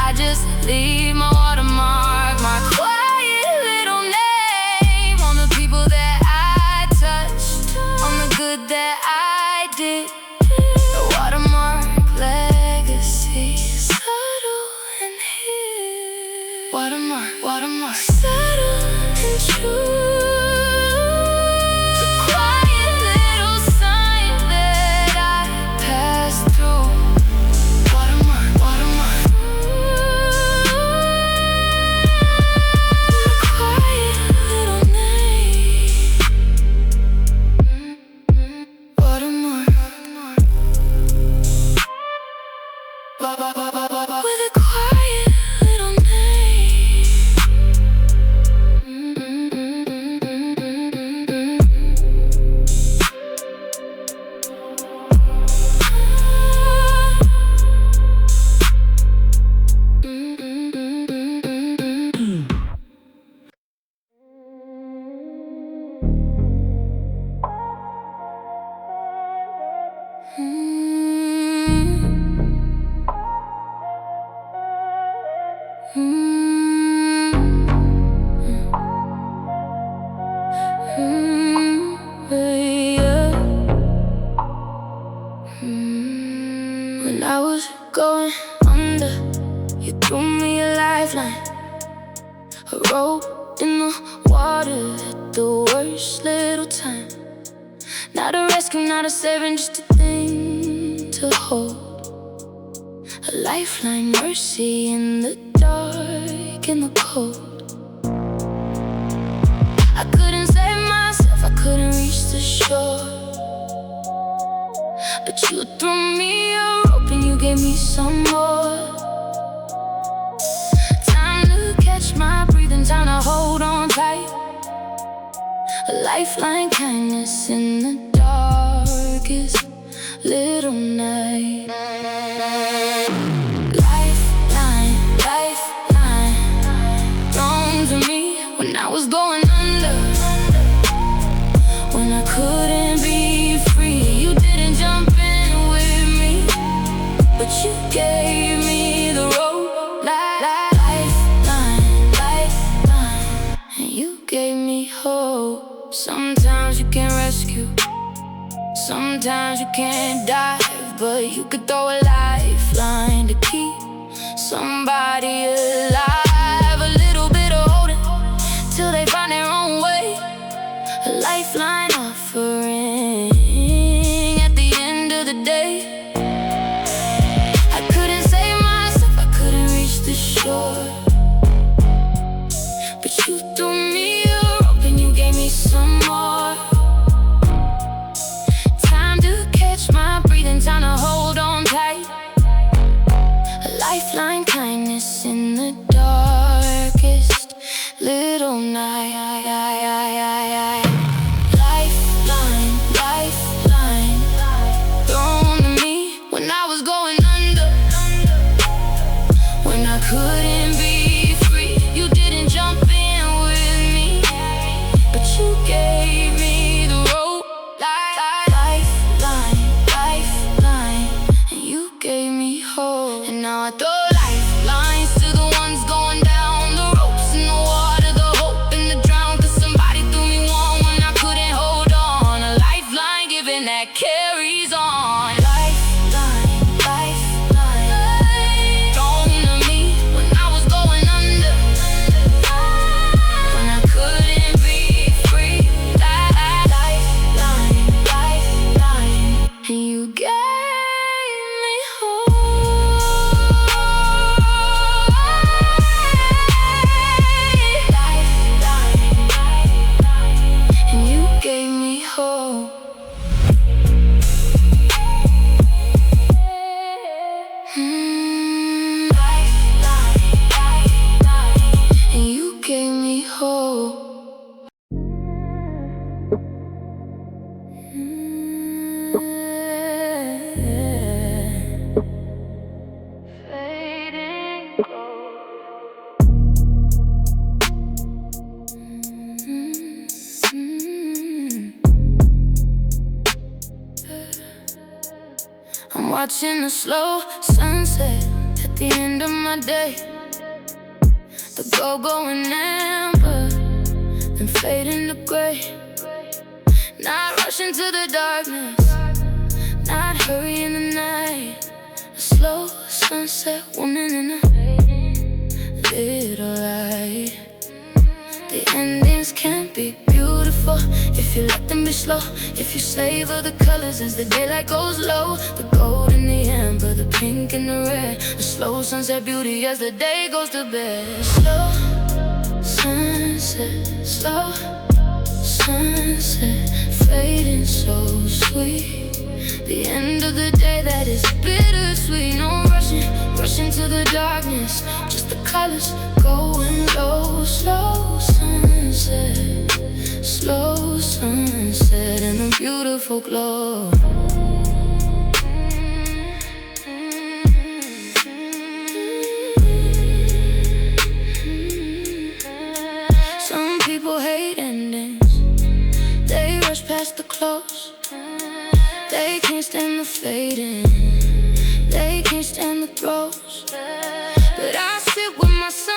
I just leave my watermark, my quiet little name, on the people that I touched, on the good that I did. A watermark legacy, subtle and hid. Watermark, watermark, subtle and true. The quiet little sign that I passed through. Watermark, watermark, the quiet little name. Watermark, with a quiet little name. Yeah. When I was going under, you threw me a lifeline, a rope in the water at the worst little time. Not a rescue, not a saving, just a thing to hold. A lifeline, mercy in the dark, in the cold. I couldn't save myself, I couldn't reach the shore, but you threw me a rope and you gave me some more. Time to catch my breathing, time to hold on tight. A lifeline, kindness in the darkest little night. Lifeline, lifeline, thrown to me when I was going under, when I couldn't be free. You didn't jump in with me, but you gave me the rope. Lifeline, lifeline, and you gave me hope. Sometimes you can rescue, sometimes you can't dive, but you could throw a lifeline to keep somebody alive. A little bit of holding till they find their own way. A lifeline offering at the end of the day. I couldn't save myself, I couldn't reach the shore, but you threw me a rope and you gave me some more. Time to catch my breathing, time to hold on tight. A lifeline, kindness in the darkest little night. Lifeline, lifeline, thrown to me when I was going under, when I couldn't be free. You didn't jump in with me, but you gave me the rope. Lifeline, lifeline, and you gave me hope. And now I throw lifelines to the ones going down, the ropes in the water, the hope in the drown. Cause somebody threw me one when I couldn't hold on. A lifeline given that carries on. Lifeline, lifeline, thrown to me when I was going under, when I couldn't be free. Lifeline, lifeline, and you gave me hope. Lifeline, and you gave me hope. Lifeline, and you gave me hope. Fading gold. I'm watching the slow sunset at the end of my day. The gold going amber, then fading to gray. Not rushing to the darkness, not hurrying the night. A slow sunset, woman in a little light. The endings can't be beautiful if you let them be slow. If you savor the colors as the daylight goes low. The gold and the amber, the pink and the red. The slow sunset beauty as the day goes to bed. Slow sunset, slow sunset, fading so sweet. The end of the day that is bittersweet. No rushing to the darkness, just the colors going low. Slow sunset, slow sunset, and a beautiful glow. Some people hate endings, they rush past the close. They can't stand the fading, they can't stand the throws. But I sit with my son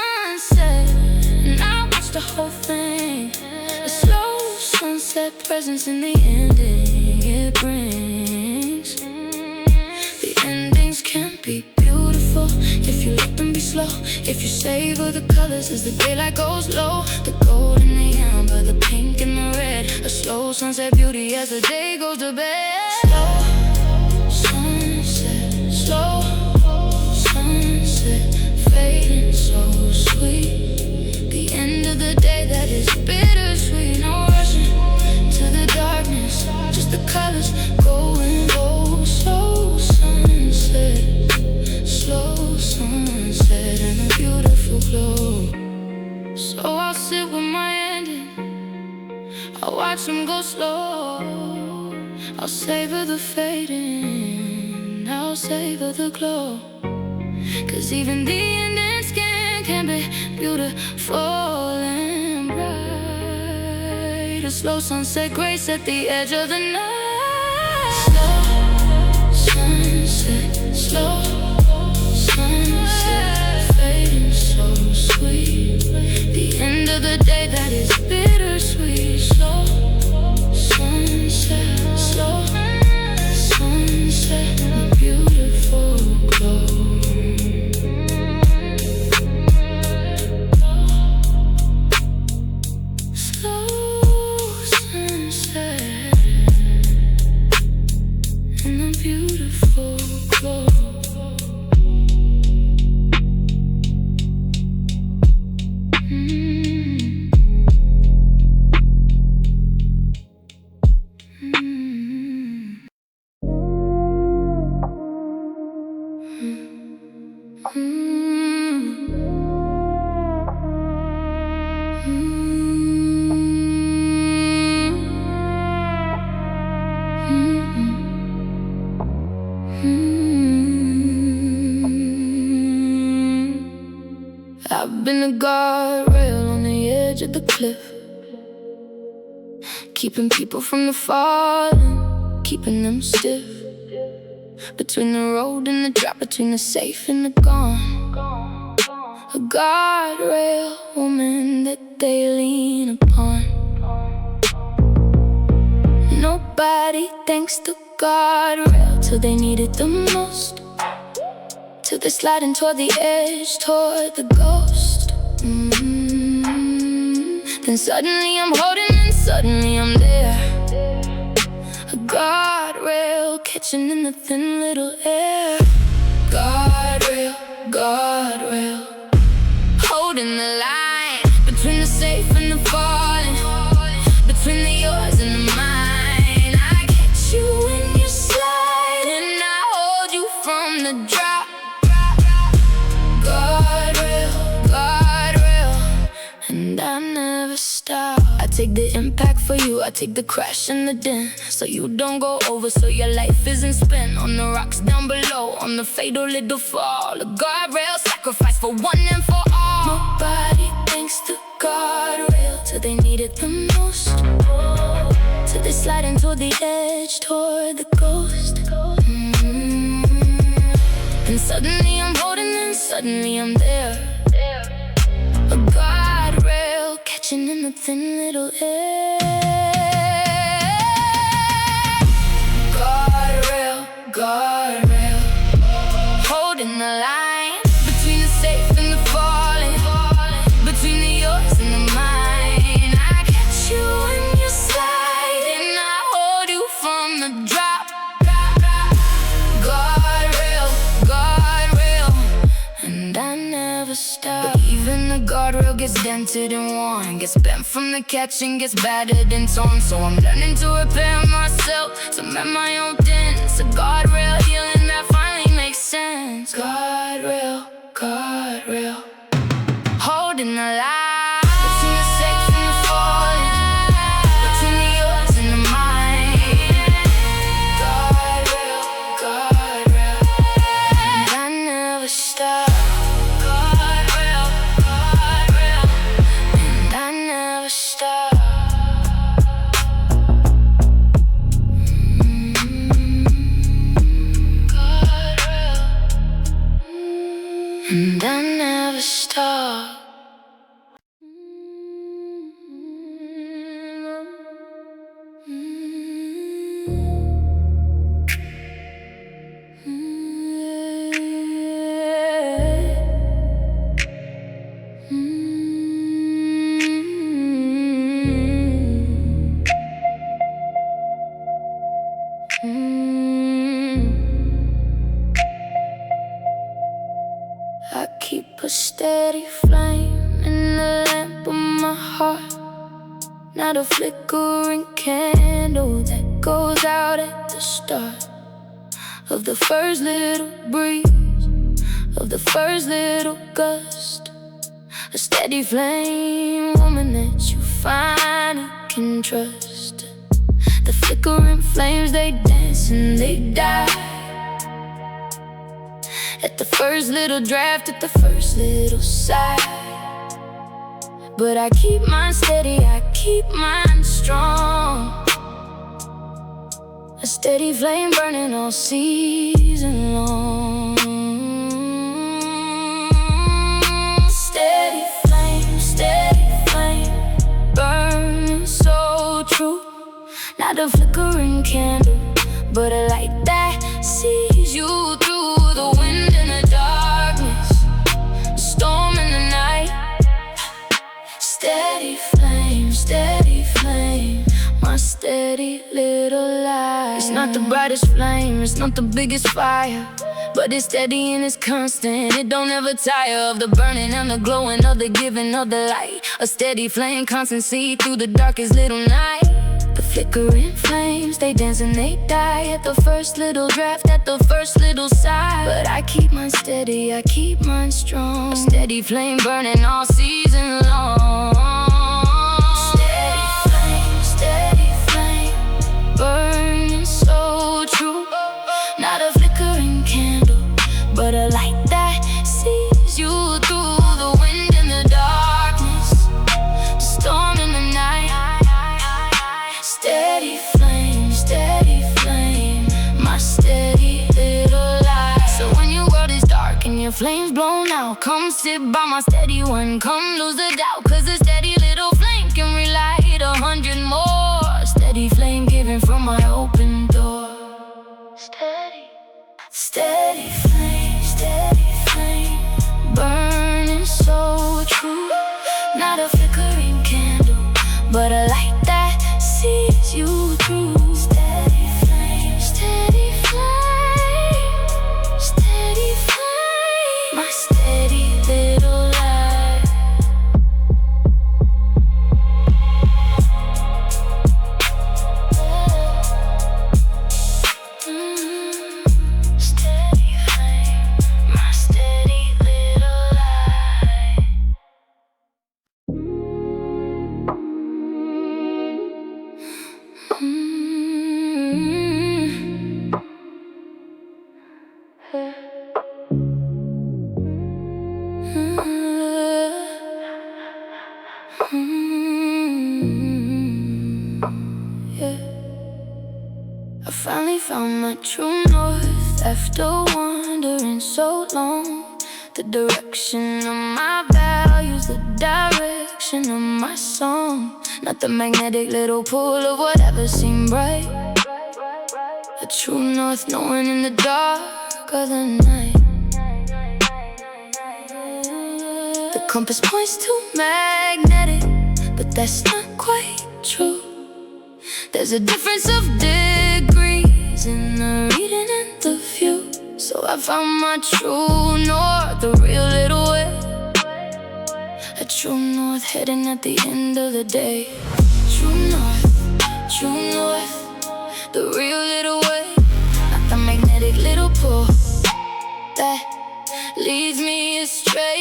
presence in the ending it brings. The endings can be beautiful if you let them be slow. If you savor the colors as the daylight goes low, the gold and the amber, the pink and the red, a slow sunset beauty as the day goes to bed. Slow sunset, slow sunset, fading so sweet. The end of the day that is bittersweet. No rushing to the darkness, just the colors going low. Slow sunset, slow sunset, and a beautiful glow. So I'll sit with my ending, I'll watch them go slow. I'll savor the fading, I'll savor the glow. 'Cause even the endings can be beautiful and bright. A slow sunset grace at the edge of the night. Slow sunset, slow sunset, fading so sweet. The end of the day that is bittersweet. Slow sunset, slow sunset, a beautiful glow. I've been a guardrail on the edge of the cliff, keeping people from the falling, keeping them stiff. Between the road and the drop, between the safe and the gone. A guardrail woman that they lean upon. Nobody thanks the guardrail till they need it the most, till they're sliding toward the edge, toward the ghost. Then suddenly I'm holding and suddenly I'm there. A guardrail catching in the thin little air. Guardrail, guardrail, holding the line between the safe and the falling, between the yours and the mine. I catch you when you slide and I hold you from the drop. Guardrail, guardrail, and I never stop. I take the impact for you, I take the crash and the dent, so you don't go over, so your life isn't spent on the rocks down below, on the fatal little fall. A guardrail sacrifice for one and for all. Nobody thanks the guardrail till they need it the most, till they're sliding toward the edge, toward the ghost. And suddenly I'm holding and suddenly I'm there. A guardrail catching in the thin little air. Guardrail, guardrail, holding the line between the safe and the falling, between the yours and the mine. I catch you when you slide and I hold you from the drop. Guardrail, guardrail, and I never stop. But even the guardrail gets dented and worn, gets bent from the catching, gets battered and torn. So I'm learning to repair myself, to mend my own dents. A guardrail healing that finally makes sense. Guardrail, guardrail, holding the line between the safe and the falling, between the yours and the mine. Guardrail, guardrail, and I never stop. Guardrail, guardrail, and I never stop. And I never stop. a steady flame in the lamp of my heart. Not a flickering candle that goes out at the start of the first little breeze, of the first little gust. A steady flame, woman that you finally can trust. The flickering flames, they dance and they die at the first little draft, at the first little sigh. But I keep mine steady, I keep mine strong. A steady flame burning all season long. Steady flame, burning so true. Not a flickering candle, but a light that sees you through the wind and the darkness, the storm and the night. Steady flame, my steady little light. It's not the brightest flame, it's not the biggest fire, but it's steady and it's constant. It don't ever tire of the burning and the glowing of the giving of the light. A steady flame, constancy through the darkest little night. The flickering flames, they dance and they die at the first little draft, at the first little sigh. But I keep mine steady, I keep mine strong. A steady flame burning all season long. Steady flame, burning so true. Not a flickering candle, but a light that sees you through the wind and the darkness, the storm and the night. Steady flame, my steady little light. So when your world is dark and your flames blown out, come sit by my steady one, come lose the doubt. Cause a steady little flame can relight 100 more. Steady flame giving from my open door. Steady flame, burning so true. Not a flickering candle, but a light that sees you through. Steady flame, my steady little light. Steady flame, my steady little light. I finally found my true north after wandering so long. The direction of my values, the direction of my song. Not the magnetic little pull of whatever seemed right. The true north, knowing in the dark of the night. The compass points to magnetic, but that's not quite true. There's a difference of degrees in the reading and the view. So I found my true north, the real little way. A true north heading at the end of the day. True north, the real little way. Not the magnetic little pull that leads me astray,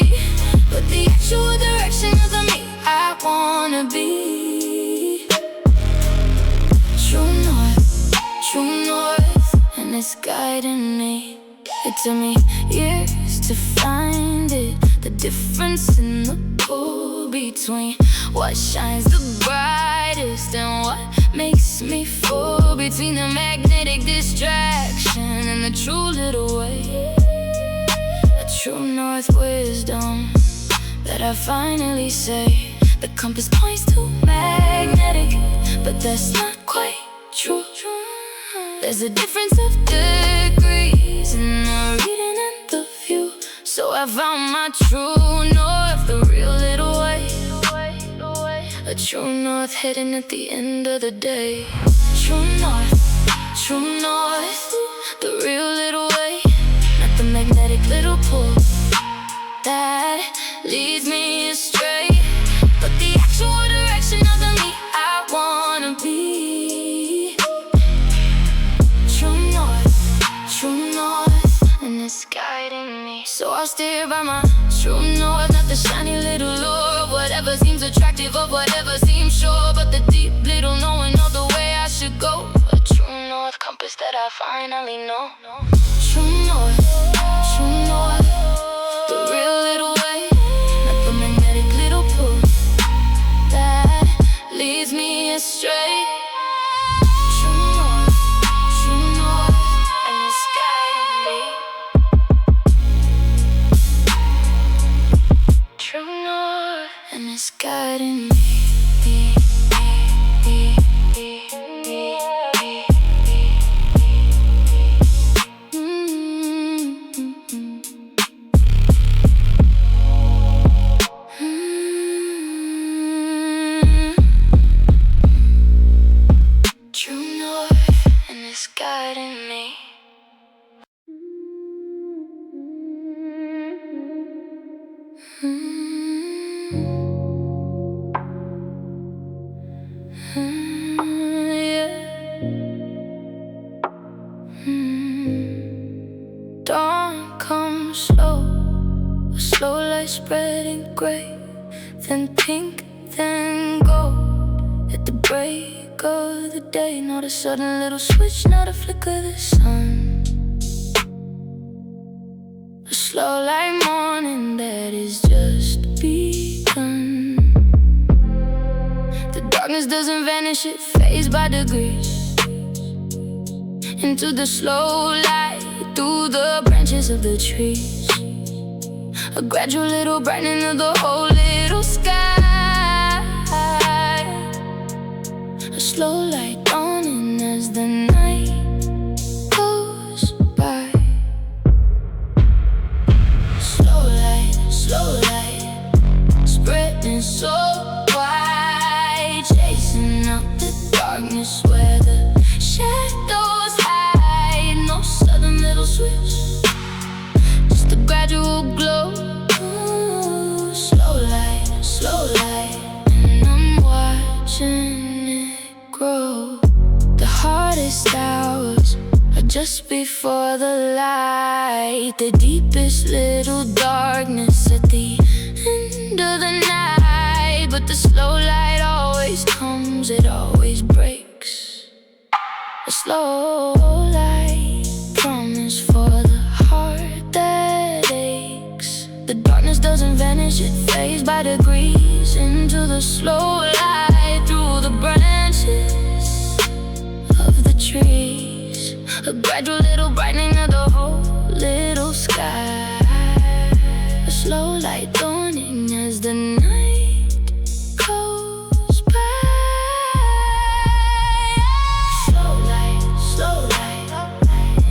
but the actual direction of the me I wanna be. True north, and it's guiding me. It took me years to find it. The difference in the pull between what shines the brightest and what makes me fall. Between the magnetic distraction and the true little way. A true north wisdom that I finally say. The compass points to magnetic, but that's not quite true. There's a difference of degrees in the reading and the view. So I found my true north, the real little way. A true north heading at the end of the day. True north, the real little way. Not the magnetic little pull that that leads me astray, but the actual direction of the me I wanna be. True north, and it's guiding me. So I'll steer by my true north, not the shiny little lure of whatever seems attractive, of whatever seems sure, but the deep little knowing of the way I should go. A true north compass that I finally know. True north, the real little way, not the magnetic little pull that leads me astray. And it's guiding me. True north, and it's guiding me. Dawn comes slow, a slow light spreading gray, then pink, then gold. At the break of the day, not a sudden little switch, not a flicker of the sun. A slow light morning that is just begun. The darkness doesn't vanish, it fades by degrees into the slow light through the branches of the trees. A gradual little brightening of the whole little sky. A slow light dawning as the night goes by. Slow light, spreading so wide, chasing out the darkness where the shadows hide. No sudden little switch, just a gradual glow. Ooh, slow light, and I'm watching it grow. The hardest hours are just before the light, the deepest little darkness at the end of the night. But the slow light always comes, it always breaks. A slow light promise for the heart that aches. The darkness doesn't vanish, it fades by degrees into the slow light through the branches of the trees. A gradual little brightening of the whole little sky. A slow light dawning as the night goes by. Slow light,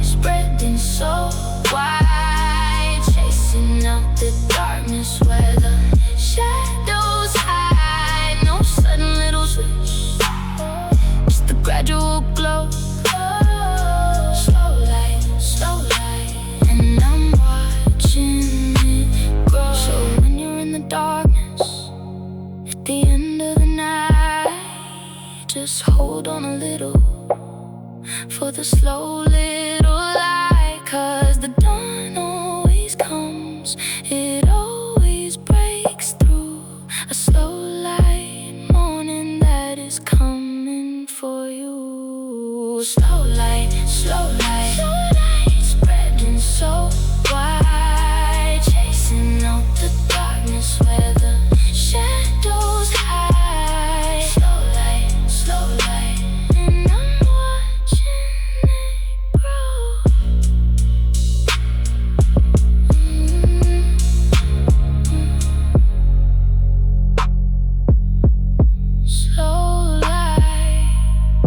spreading so wide, chasing out the darkness where the shadows hide. No sudden little switch, just the gradual glow. Slow light, and I'm watching it grow. So when you're in the darkness at the end of the night, just hold on a little for the slow little light. 'Cause the dawn always comes, it always breaks through. A slow light morning that is coming for you. Slow light, spreading so wide, chasing out the darkness where the shadows hide. Slow light, and I'm watching it grow. Slow light,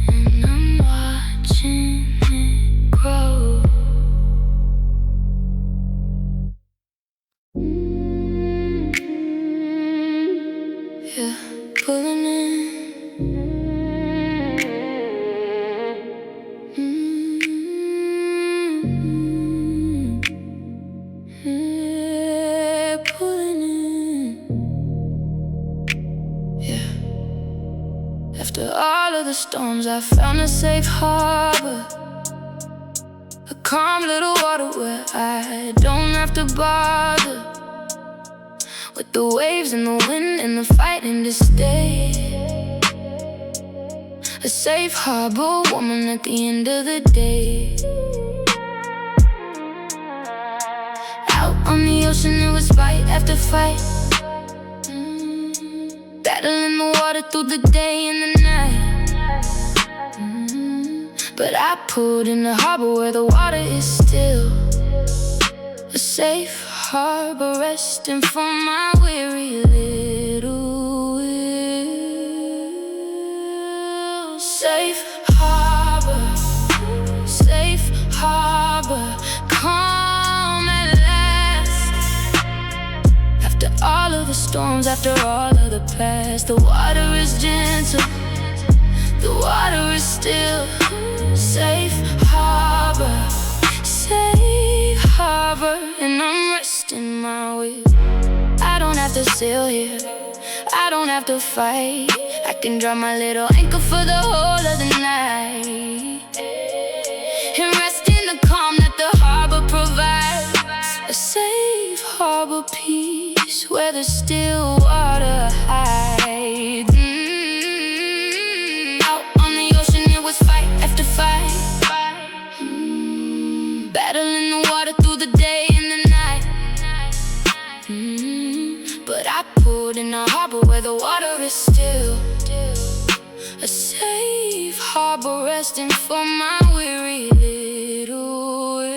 and I'm watching it grow. Yeah, pulling in. Mm-hmm. the storms, I found a safe harbor, a calm little water where I don't have to bother with the waves and the wind and the fighting to stay. A safe harbor woman at the end of the day. Out on the ocean it was fight after fight, battling the water through the day and the night. But I pulled in the harbor where the water is still, a safe harbor resting for my weary little will. Safe harbor, calm at last. After all of the storms, after all of the past, the water is gentle, the water is still. Safe harbor, and I'm resting my will. I don't have to sail here, I don't have to fight. I can drop my little anchor for the whole of the night and rest in the calm that the harbor provides. A safe harbor peace where the still water hides. Out on the ocean it was fight after fight, battling the water through the day and the night. But I pulled in a harbor where the water is still, a safe harbor resting for my weary little will.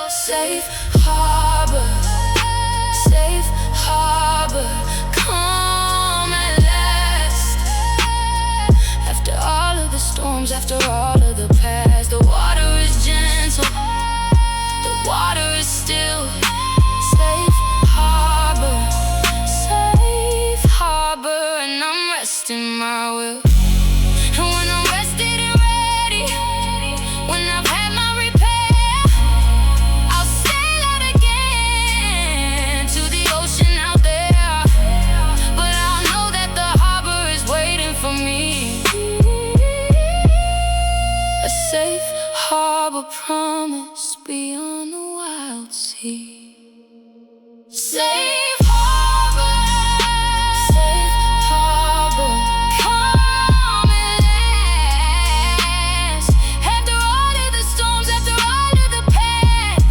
Safe harbor, calm at last. After all of the storms, after all of the past, the water is gentle, the water is still. Safe harbor, and I'm resting my will. And when I'm rested and ready, when I've had my repair, I'll sail out again to the ocean out there. But I'll know that the harbor is waiting for me, a safe harbor promise beyond the wild sea. Safe harbor, calm at last. After all of the storms, after all of the past,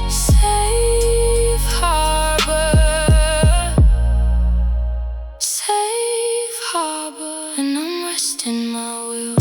safe harbor, and I'm resting my will.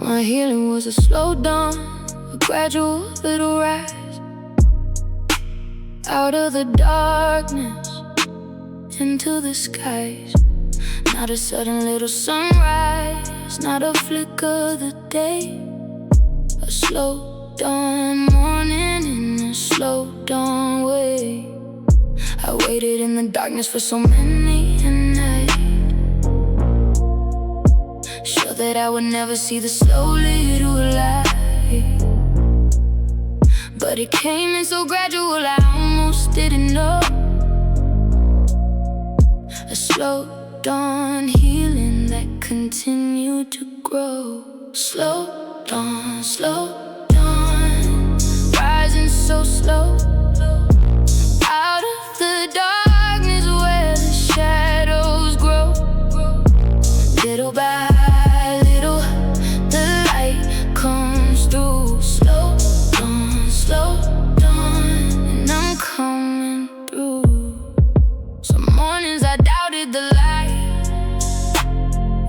My healing was a slow dawn, a gradual little rise out of the darkness into the skies. Not a sudden little sunrise, not a flick of the day, a slow dawn morning in a slow dawn way. I waited in the darkness for so many a night, sure that I would never see the slow little light. But it came in so gradual I almost didn't know. A slow dawn healing that continued to grow. Slow dawn, rising so slow out of the darkness where the shadows grow. Little by little, the light comes through. Slow dawn, and I'm coming through. Some mornings I doubted the light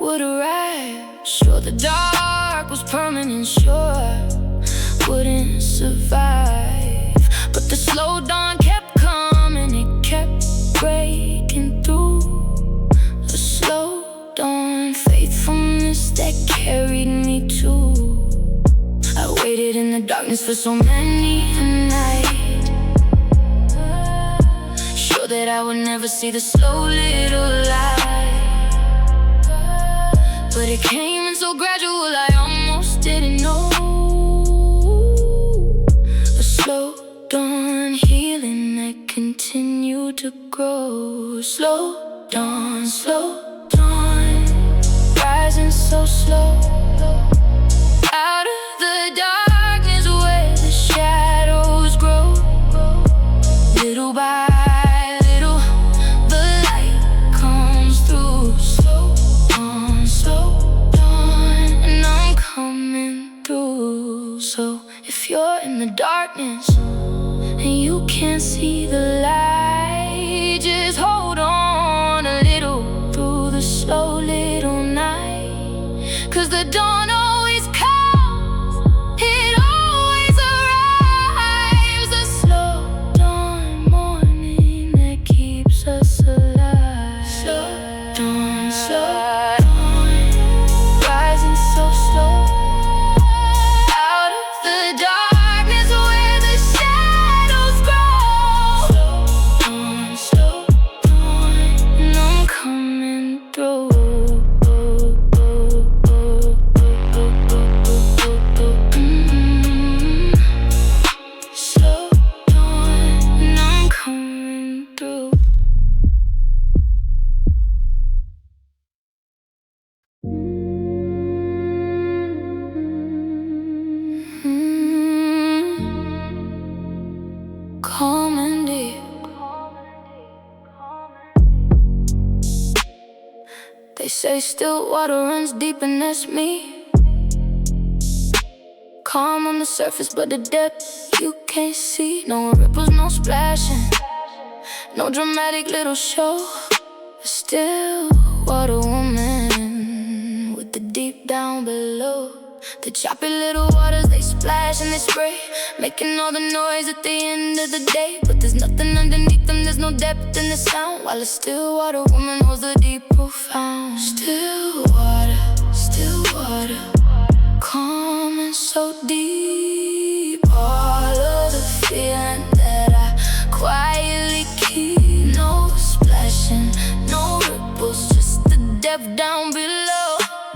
would arrive. Sure, the dark was permanent, sure wouldn't survive. But the slow dawn kept coming, it kept breaking through. A slow dawn faithfulness that carried me to. I waited in the darkness for so many a night, sure that I would never see the slow little light. But it came in so gradual I almost didn't know. A slow dawn healing that continued to grow. Slow dawn, rising so slow. Out of the darkness where the shadows grow. Little by little, the light comes through. Slow dawn, and I'm coming through. So if you're in the darkness and you can't see the light, just hold on a little through the slow little night. 'Cause the dawn always comes, it always arrives. The slow dawn morning that keeps us alive. Slow dawn, rising so slow. Out of the darkness where the shadows grow. Slow dawn, and I'm coming through. Calm and deep. They say still water runs deep, and that's me. Calm on the surface, but the depth you can't see. No ripples, no splashing, no dramatic little show. A still water woman with the deep down below. The choppy little waters, they splash and they spray, making all the noise at the end of the day. But there's nothing underneath them, there's no depth in the sound. While a still water woman holds the deep profound. Still water, calm and so deep. All of the feeling that I quietly keep. No splashing, no ripples, just the depth down below.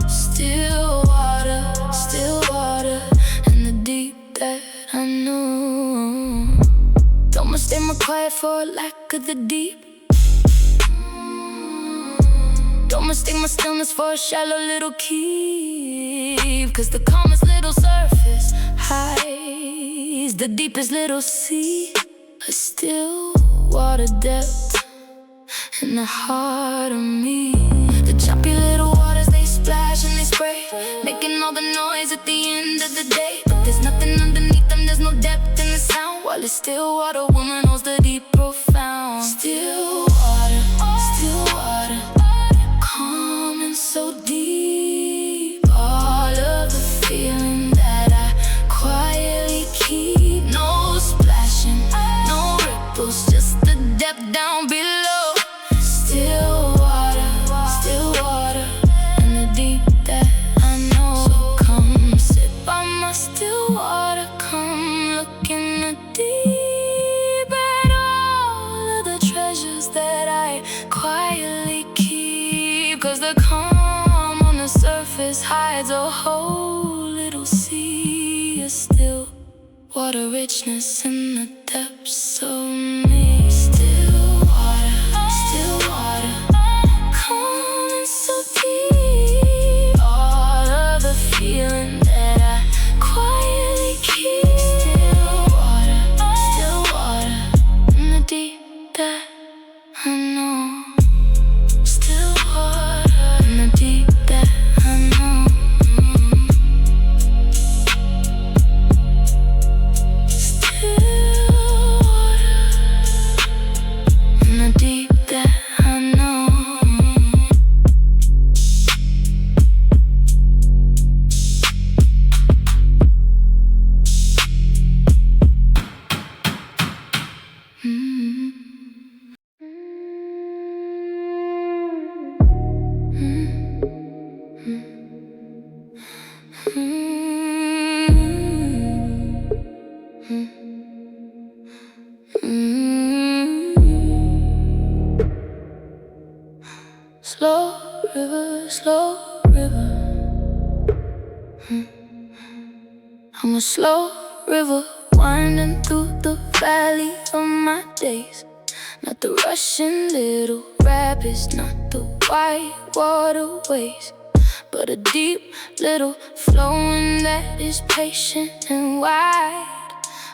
Still water, and the deep that I know. Don't mistake my quiet for a lack of the deep. Don't mistake my stillness for a shallow little keep. 'Cause the calmest little surface hides the deepest little sea. A still water depth in the heart of me. The choppy little waters, they splash and they spray, making all the noise at the end of the day. But there's nothing underneath them, there's no depth in the sound. While it's still water, woman holds the deep profound. Still water, calm and so deep. All of the feeling that I quietly keep. No splashing, no ripples, just the depth down below. Still water, and the deep that I know. So come sit by my still water, come look in the deep at all of the treasures that I quietly keep. 'Cause the calm on the surface hides a whole little sea of still water richness in the depths of me. Still water, calm and so deep. All of the feeling that I quietly keep. Still water, in the deep that I know. Still water, in the deep that I know. Still water. river, slow river. I'm a slow river winding through the valley of my days. Not the rushing little rapids, not the wide waterways, but a deep little flowing that is patient and wide.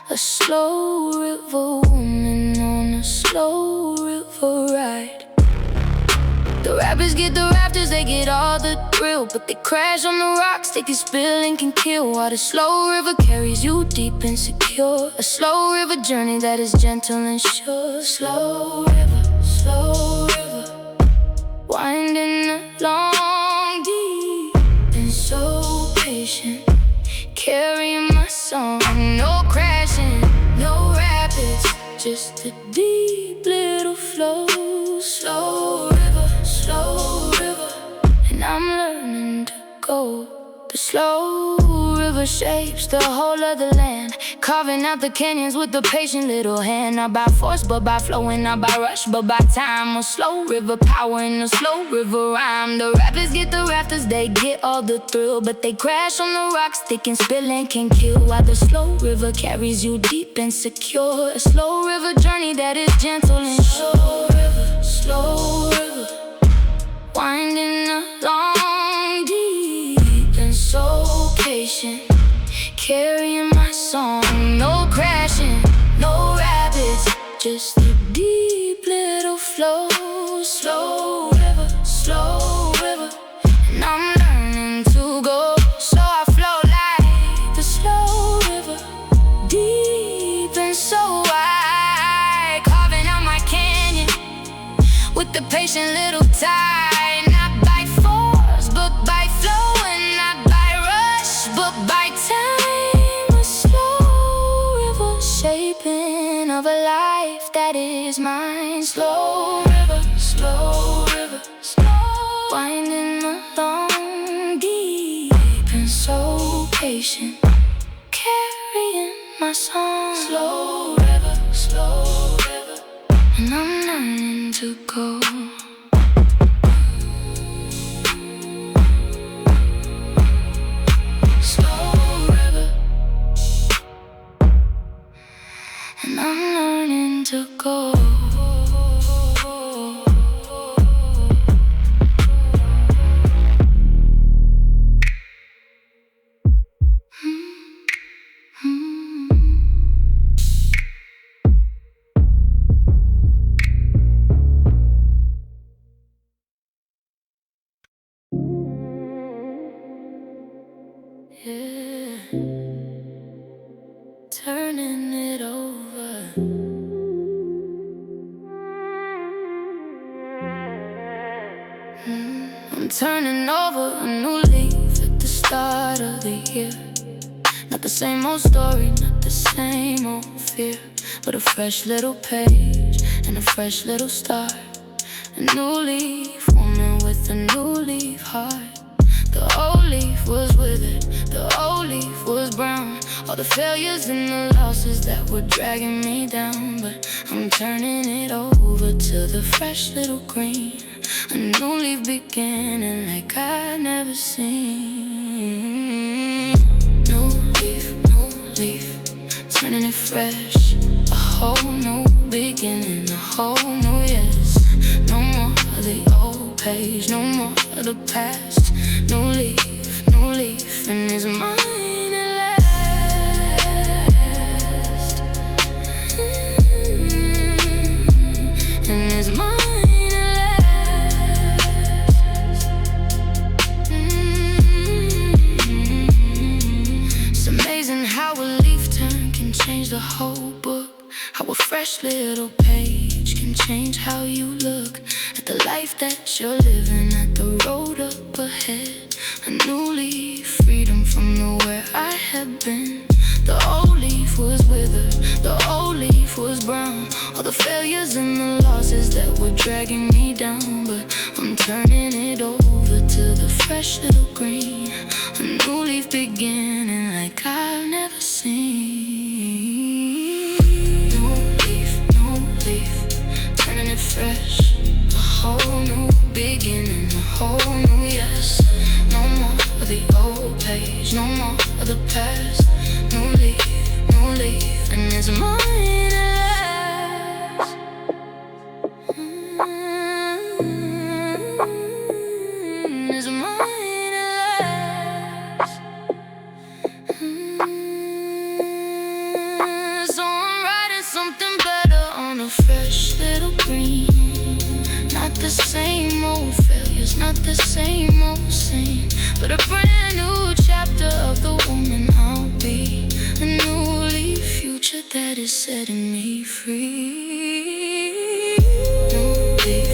A slow river woman on a slow river ride. The rapids get the rafters, they get all the thrill, but they crash on the rocks, they can spill and can kill. While the slow river carries you deep and secure. A slow river journey that is gentle and sure. Slow river, winding along deep and so patient, carrying my song. No crashing, no rapids, just a deep little flow. Slow river, and I'm learning to go. The slow river shapes the whole of the land, carving out the canyons with a patient little hand. Not by force, but by flowing, not by rush, but by time. A slow river power in a slow river rhyme. The rapids get the rafters, they get all the thrill, but they crash on the rocks, they can spill and can kill. While the slow river carries you deep and secure. A slow river journey that is gentle and sure. Slow river, winding along deep and so patient, carrying my song. No crashing, no rapids, just a deep little flow. Slow river, and I'm learning to go. So I flow like the slow river, deep and so wide, carving out my canyon with the patient little tide. Not by force, but by flow, and not by rush, but by time. A slow river shaping of a life that is mine. Slow river, winding along deep and so patient, carrying my song. Slow river, and I'm learning to go. Slow river, and I'm learning to go. Yeah, turning it over. I'm turning over a new leaf at the start of the year. Not the same old story, not the same old fear, but a fresh little page and a fresh little start. A new leaf, woman with a new leaf heart. The old leaf was withered, the old leaf was brown. All the failures and the losses that were dragging me down, but I'm turning it over to the fresh little green. A new leaf beginning like I'd never seen. New leaf, turning it fresh. A whole new beginning, a whole new yes. No more of the old page, no more of the past. New leaf, and it's mine at last. And it's mine at last. It's amazing how a leaf turn can change the whole book. How a fresh little page can change how you look at the life that you're living, at the road up ahead. A new leaf, freedom from where I had been. The old leaf was withered, the old leaf was brown. All the failures and the losses that were dragging me down, but I'm turning it over to the fresh little green. A new leaf beginning like I've never seen. New leaf, turning it fresh. A whole new beginning, a whole the old page, no more of the past. No leave, and it's mine at last. It's mine at last. So I'm writing something better on a fresh little green. Not the same old failures, not the same old scene, but a brand new chapter of the woman I'll be. A new leaf future that is setting me free. New leaf,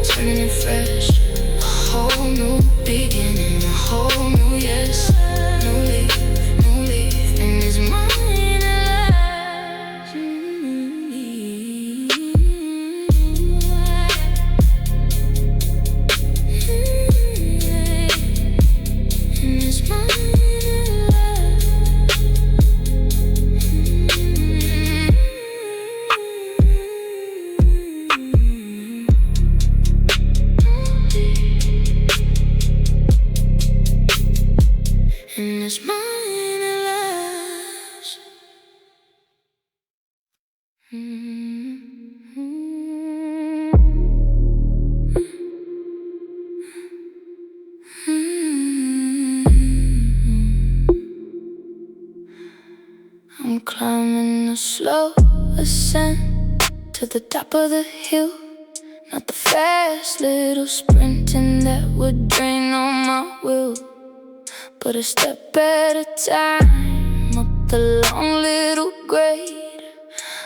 turning it fresh. A whole new beginning, a whole new yes. New leaf, and it's mine at last. And it's mine at last. And it's mine at last. I'm climbing a slow ascent to the top of the hill. Not the fast little sprinting that would drain all my will, but a step at a time, up the long little grade.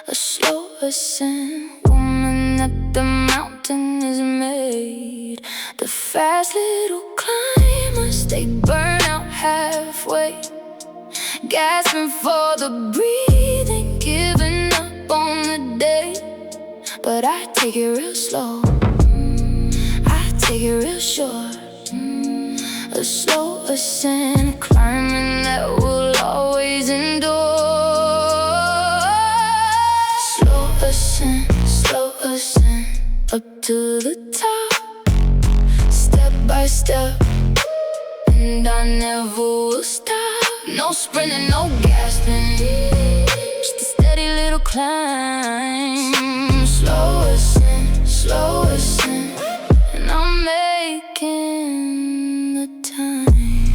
A slow ascent, woman, that the mountain is made. The fast little climbers, they burn out halfway, gasping for the breathing, giving up on the day. But I take it real slow, I take it real short. A slow ascent, climbing that will always endure. Slow ascent, up to the top, step by step, and I never will stop. No sprinting, no gasping, just a steady little climb. Slow ascent, and I'm making the time.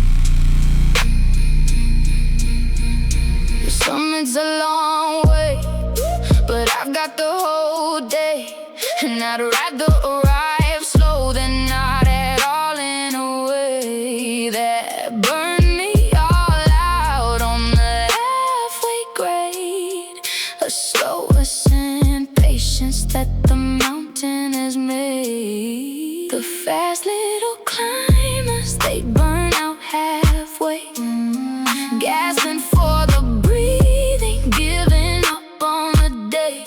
The summit's a long way, but I've got the whole day, and I'd rather arrive slow than not at all, in a way that burned me all out on the halfway grade. A slow ascent, patience that the mountain has made. The fast little climbers, they burn out halfway, gasping for the breathing, giving up on the day.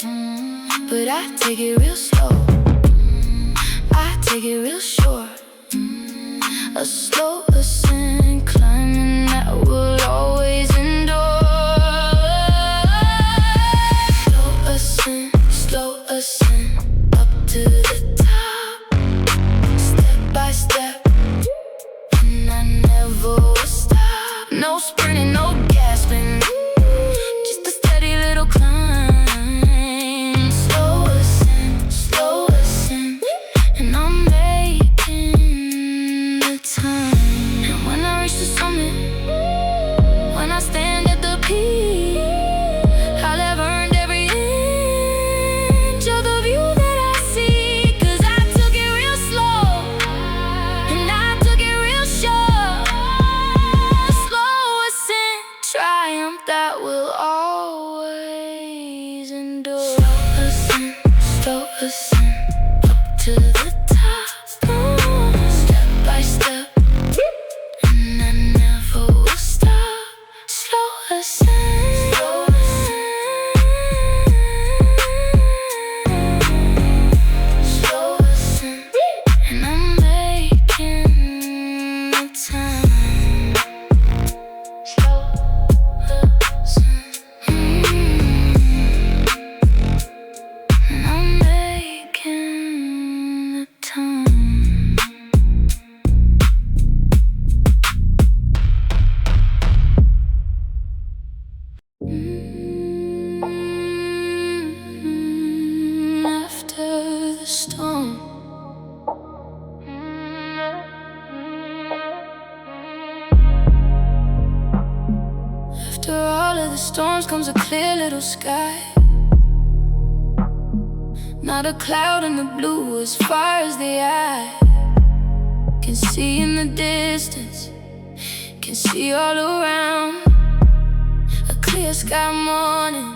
But I take it real slow, I take it real short. A slow ascent, climbing that will always endure. Slow ascent, up to the top, step by step, and I never will stop. No sprinting, no gasping, just a steady little climb. Slow ascent, and I'm making the time. And when I reach the summit, when I stand at the peak, I'll have earned every inch of the view that I see. 'Cause I took it real slow, and I took it real short. Slow ascent. the storms comes a clear little sky. Not a cloud in the blue as far as the eye can see in the distance, can see all around. A clear sky morning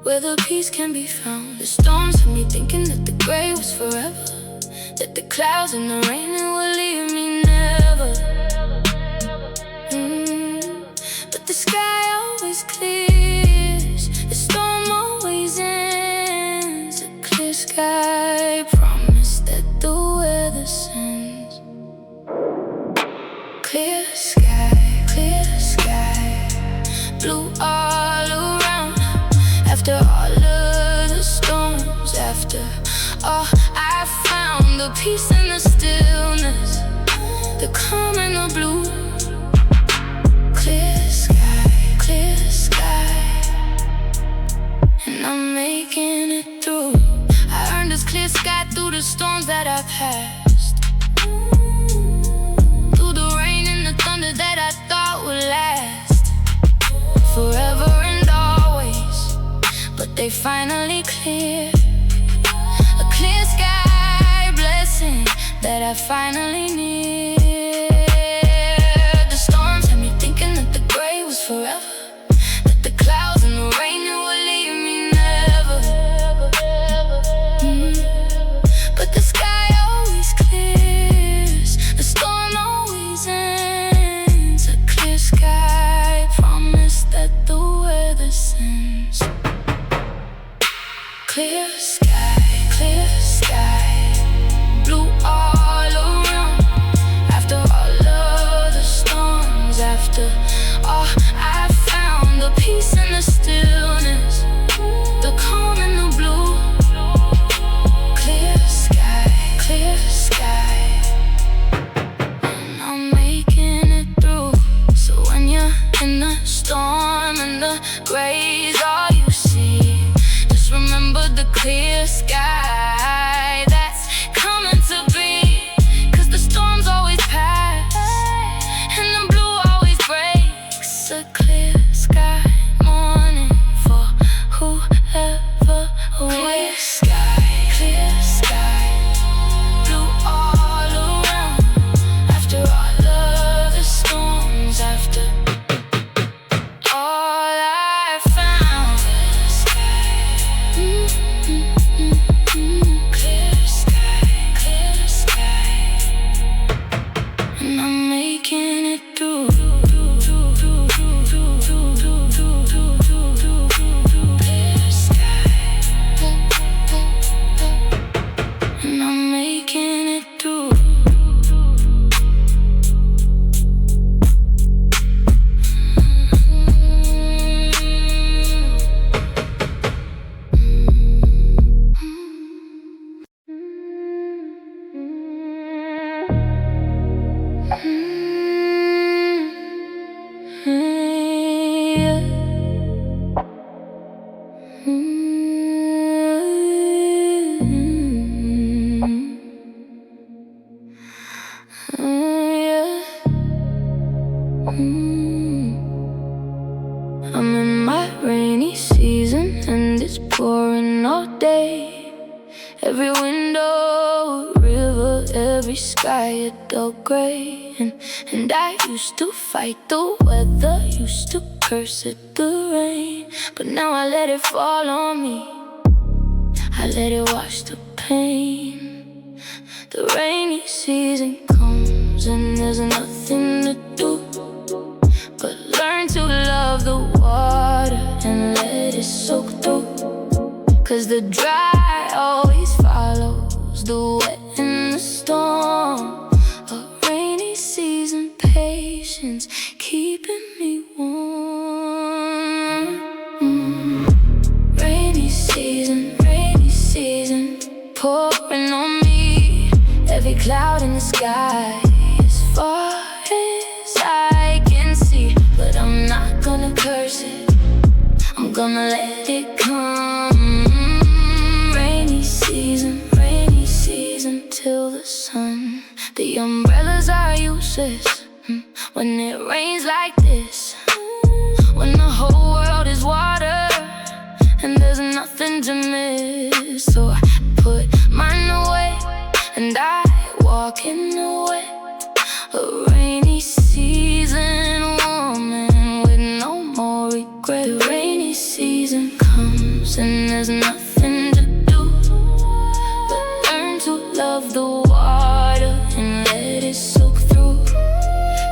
where the peace can be found. The storms have me thinking that the gray was forever, that the clouds and the rain will leave me never. But the sky always clears, the storm always ends. A clear sky promise that the weather sends. Clear sky, blue all around. After all of the storms, after all, I found the peace and the stillness, the calm and the blue. Clear sky, and I'm making it through. I earned this clear sky through the storms that I passed, through the rain and the thunder that I thought would last forever and always, but they finally cleared. A clear sky blessing that I finally need. The storms had me thinking that the gray was forever, that the clouds and the rain would leave me never. But the sky always clears, the storm always ends. A clear sky promise that the weather sends. Clear sky, blue all around. After all of the storms, after all, I found the peace and the stillness, the calm and the blue. Clear sky, and I'm making it through. So when you're in the storm and the gray's all you see, just remember the clear sky that's coming to be. 'Cause the storms always pass and the blue always breaks. A clear sky morning for whoever waits. Clear sky, blue all around. After all of the storms, after all I found. Clear sky, and I'm making it through. Clear sky, and I'm making it through. I'm in my rainy season and it's pouring all day. Every window, a river, every sky a dull gray. And I used to fight the weather, used to curse at the rain, but now I let it fall on me, I let it wash the pain. The rainy season comes and there's nothing to do but learn to love the water and let it soak through. 'Cause the dry always follows the wet and the storm. A rainy season patience keeping me warm. Rainy season pouring on me. Every cloud in the sky as far as I can see, but I'm not gonna curse it, I'm gonna let it come. Rainy season till the sun. The umbrellas are useless when it rains like this. when the whole world is water and there's nothing to miss. So I put mine away and I walk in the way. A rainy season woman with no more regret. The rainy season comes and there's nothing to do but learn to love the water and let it soak through.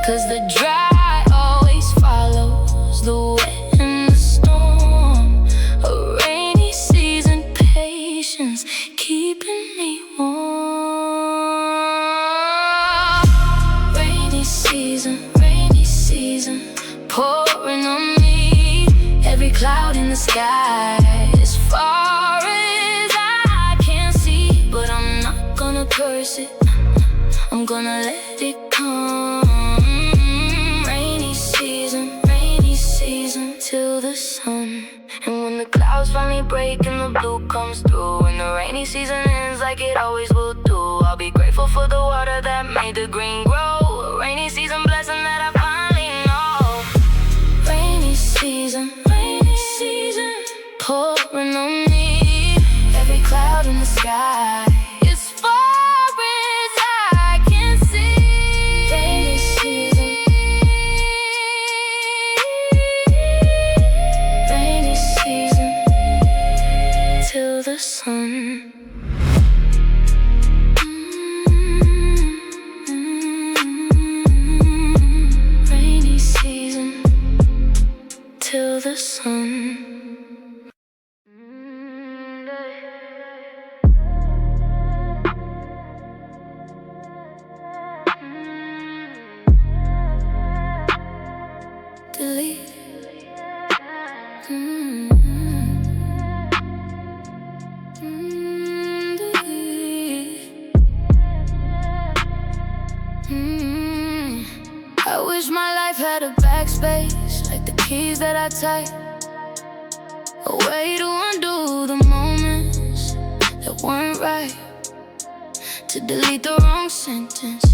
'Cause the dry always follows the wet and the storm. A rainy season patience keeping me warm. Rainy season, pouring on me. Every cloud in the sky, as far as I can see. But I'm not gonna curse it, I'm gonna let it come. Rainy season, till the sun. And when the clouds finally break and the blue comes through, and the rainy season ends like it always will do, I'll be grateful for the water that made the green grow. A rainy season blessing that I finally know. Rainy season, pouring on me. Every cloud in the sky, as far as I can see. Rainy season, till the sun. Rainy season, till the sun. Delete. I wish my life had a backspace, like the keys that I type. A way to undo the moments that weren't right, to delete the wrong sentence,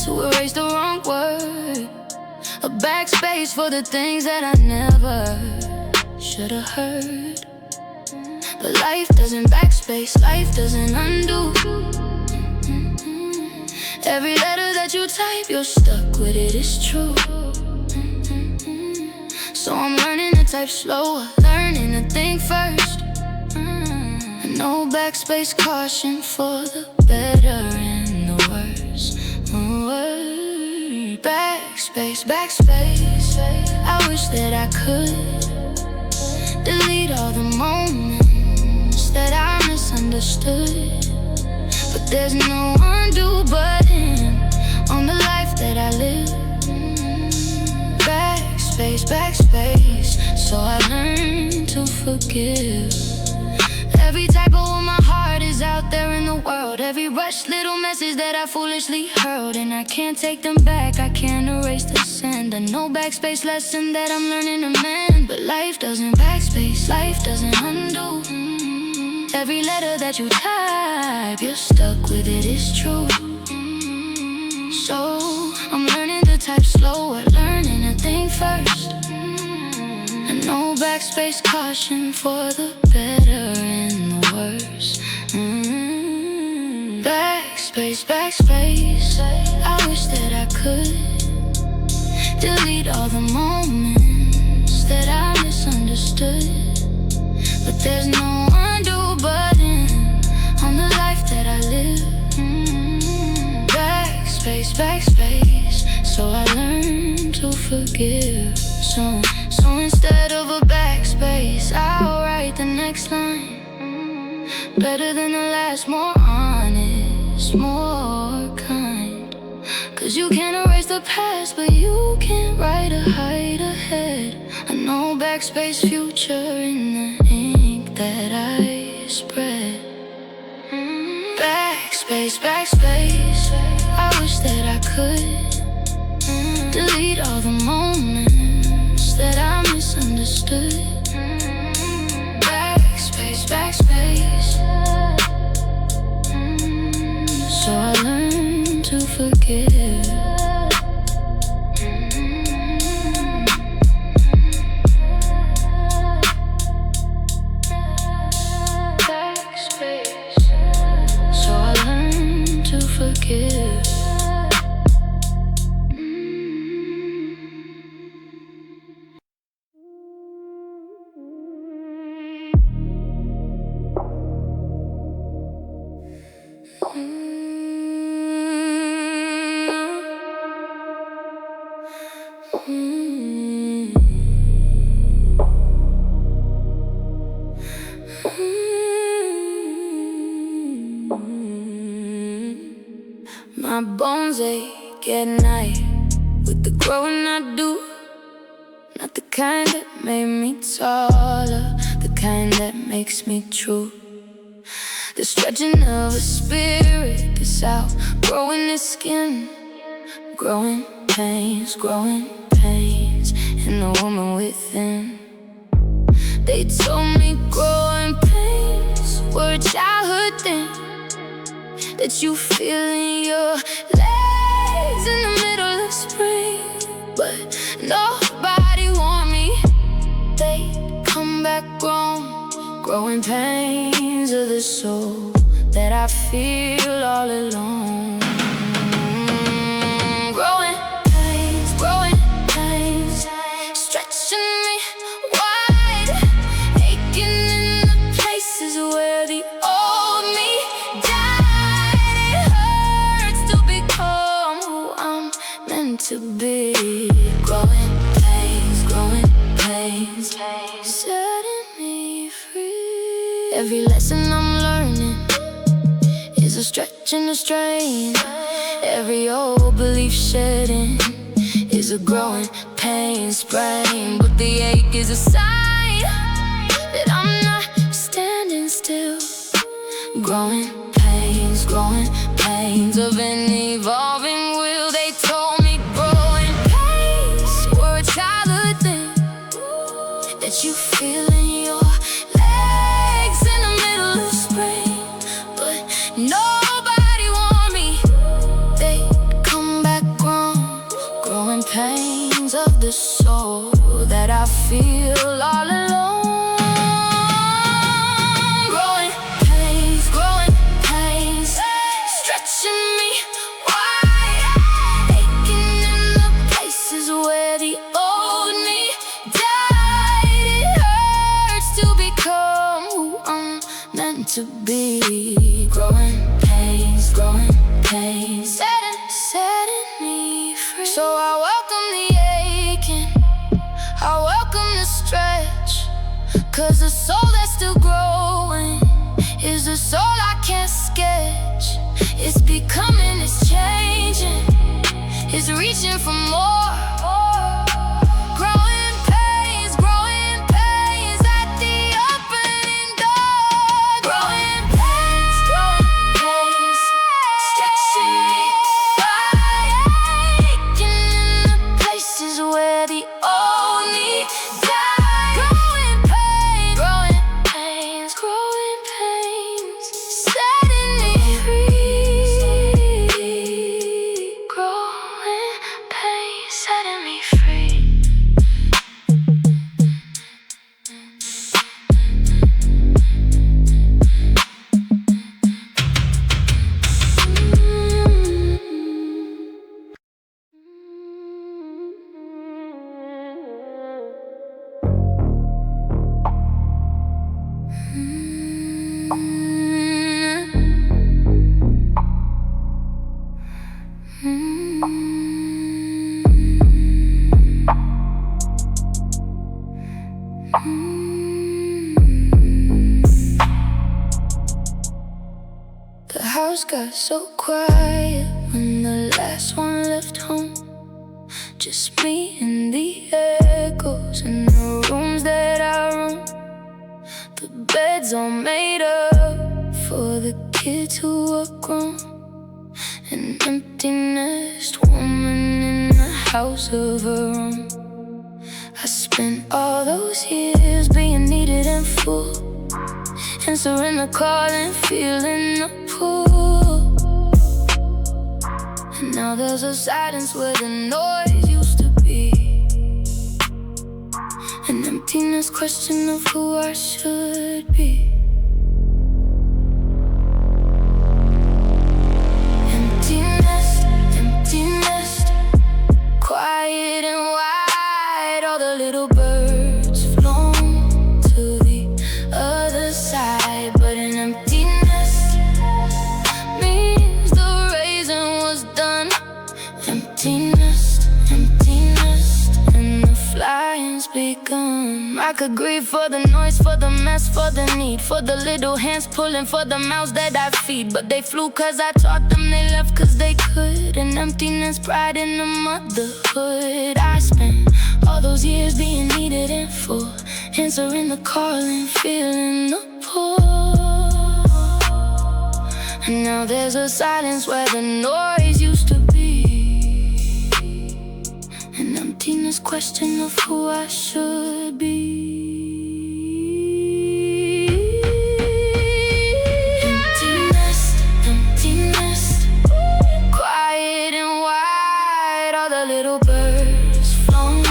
to erase the wrong word. A backspace for the things that I never should have heard. But life doesn't backspace, life doesn't undo. Every letter that you type, you're stuck with it, it's true. So I'm learning to type slower, learning to think first. No backspace, caution for the better and the worse. Backspace, I wish that I could delete all the moments that I misunderstood. But there's no undo button on the life that I live. Backspace, so I learned to forgive. Every typo of my heart is out there in the world. Every rushed little message that I foolishly hurled, and I can't take them back, I can't erase the send. A no backspace lesson that I'm learning to mend. But life doesn't backspace, life doesn't undo. Every letter that you type, you're stuck with it, it's true. So I'm learning to type slower, learning to think first. And no backspace, caution for the better and the worse. Backspace, I wish that I could delete all the moments that I misunderstood. But there's no undo button on the life that I live. Backspace, so I learned to forgive. So instead of a backspace, I'll write the next line. Better than the last, more honest, more kind. 'Cause you can't erase the past, but you can write a hide ahead. I know backspace future in the ink that I spread. Backspace, I wish that I could delete all the moments that I misunderstood. Backspace, so I learned to forgive. bones ache at night with the growing I do. Not the kind that made me taller, the kind that makes me true. The stretching of a spirit that's out, growing its skin, growing pains in the woman within. They told me growing pains were a childhood thing that you feel in your legs in the middle of spring. But nobody warned me they'd come back growing pains of the soul that I feel all alone. Growing pains, stretching me wide, aching in the places where the old me died. It hurts to become who I'm meant to be. Growing pains, setting me free. Every lesson I'm learning is a stretch and a strain. Every old belief shedding is a growing pain sprain. But the ache is a sign that I'm not standing still. Growing pains of an evolving will. They told me growing pains were a childhood thing that you feel in your legs in the middle of spring. But nobody warned me they'd come back growing pains of the soul that I feel all alone. Growing pains, stretching me wide, aching in the places where the old me died. It hurts to become who I'm meant to be. Growing pains, setting me free. So I welcome the aching, I welcome the stretch, 'cause the soul that's still growing is a soul I can't sketch. It's becoming, it's changing, it's reaching for more. Growing pains at the opening door. Growing pains, stretching me wide, aching in the places where the old me died. Growing pains, setting me free. Growing pains, setting me free. The house got so quiet when the last one left home. Just me and the echoes in the rooms that I roam. The bed's all made up for the kids who are grown. An empty nest woman in the house of her own. I spent all those years being needed and full, answering the call and feeling the pull. And now there's a silence where the noise used to be. An emptiness, question of who I should be. Empty nest, quiet and wide. All the little birds flown to the other side. But an empty nest means the raising was done. Empty nest, and the flying's begun. I could grieve for the noise, for the mess, for the need, for the little hands pulling, for the mouths that I feed. But they flew cause I taught them, they left cause they could. And emptiness, pride in the motherhood. I spent all those years being needed and full, answering the call and feeling the pull. And now there's a silence where the noise used to be, an emptiness, question of who I should be. Emptiness, emptiness, quiet and wide. All the little birds flown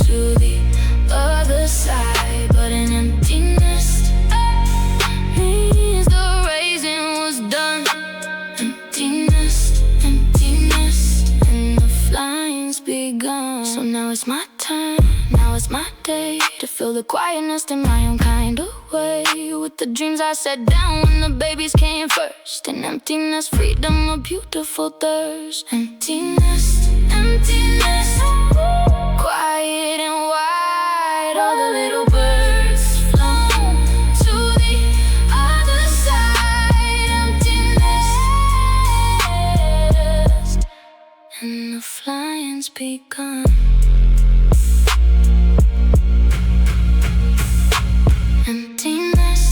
to the other side, but an emptiness means the raising was done. Emptiness, emptiness, and the flying's begun. So now it's my turn, now it's my day to feel the quietness in my own kind of way. With the dreams I set down when the babies came first. And emptiness, freedom, a beautiful thirst. Emptiness, emptiness, quiet and wide. All the little birds flown to the other side. Emptiness, and the flying's begun. Emptiness,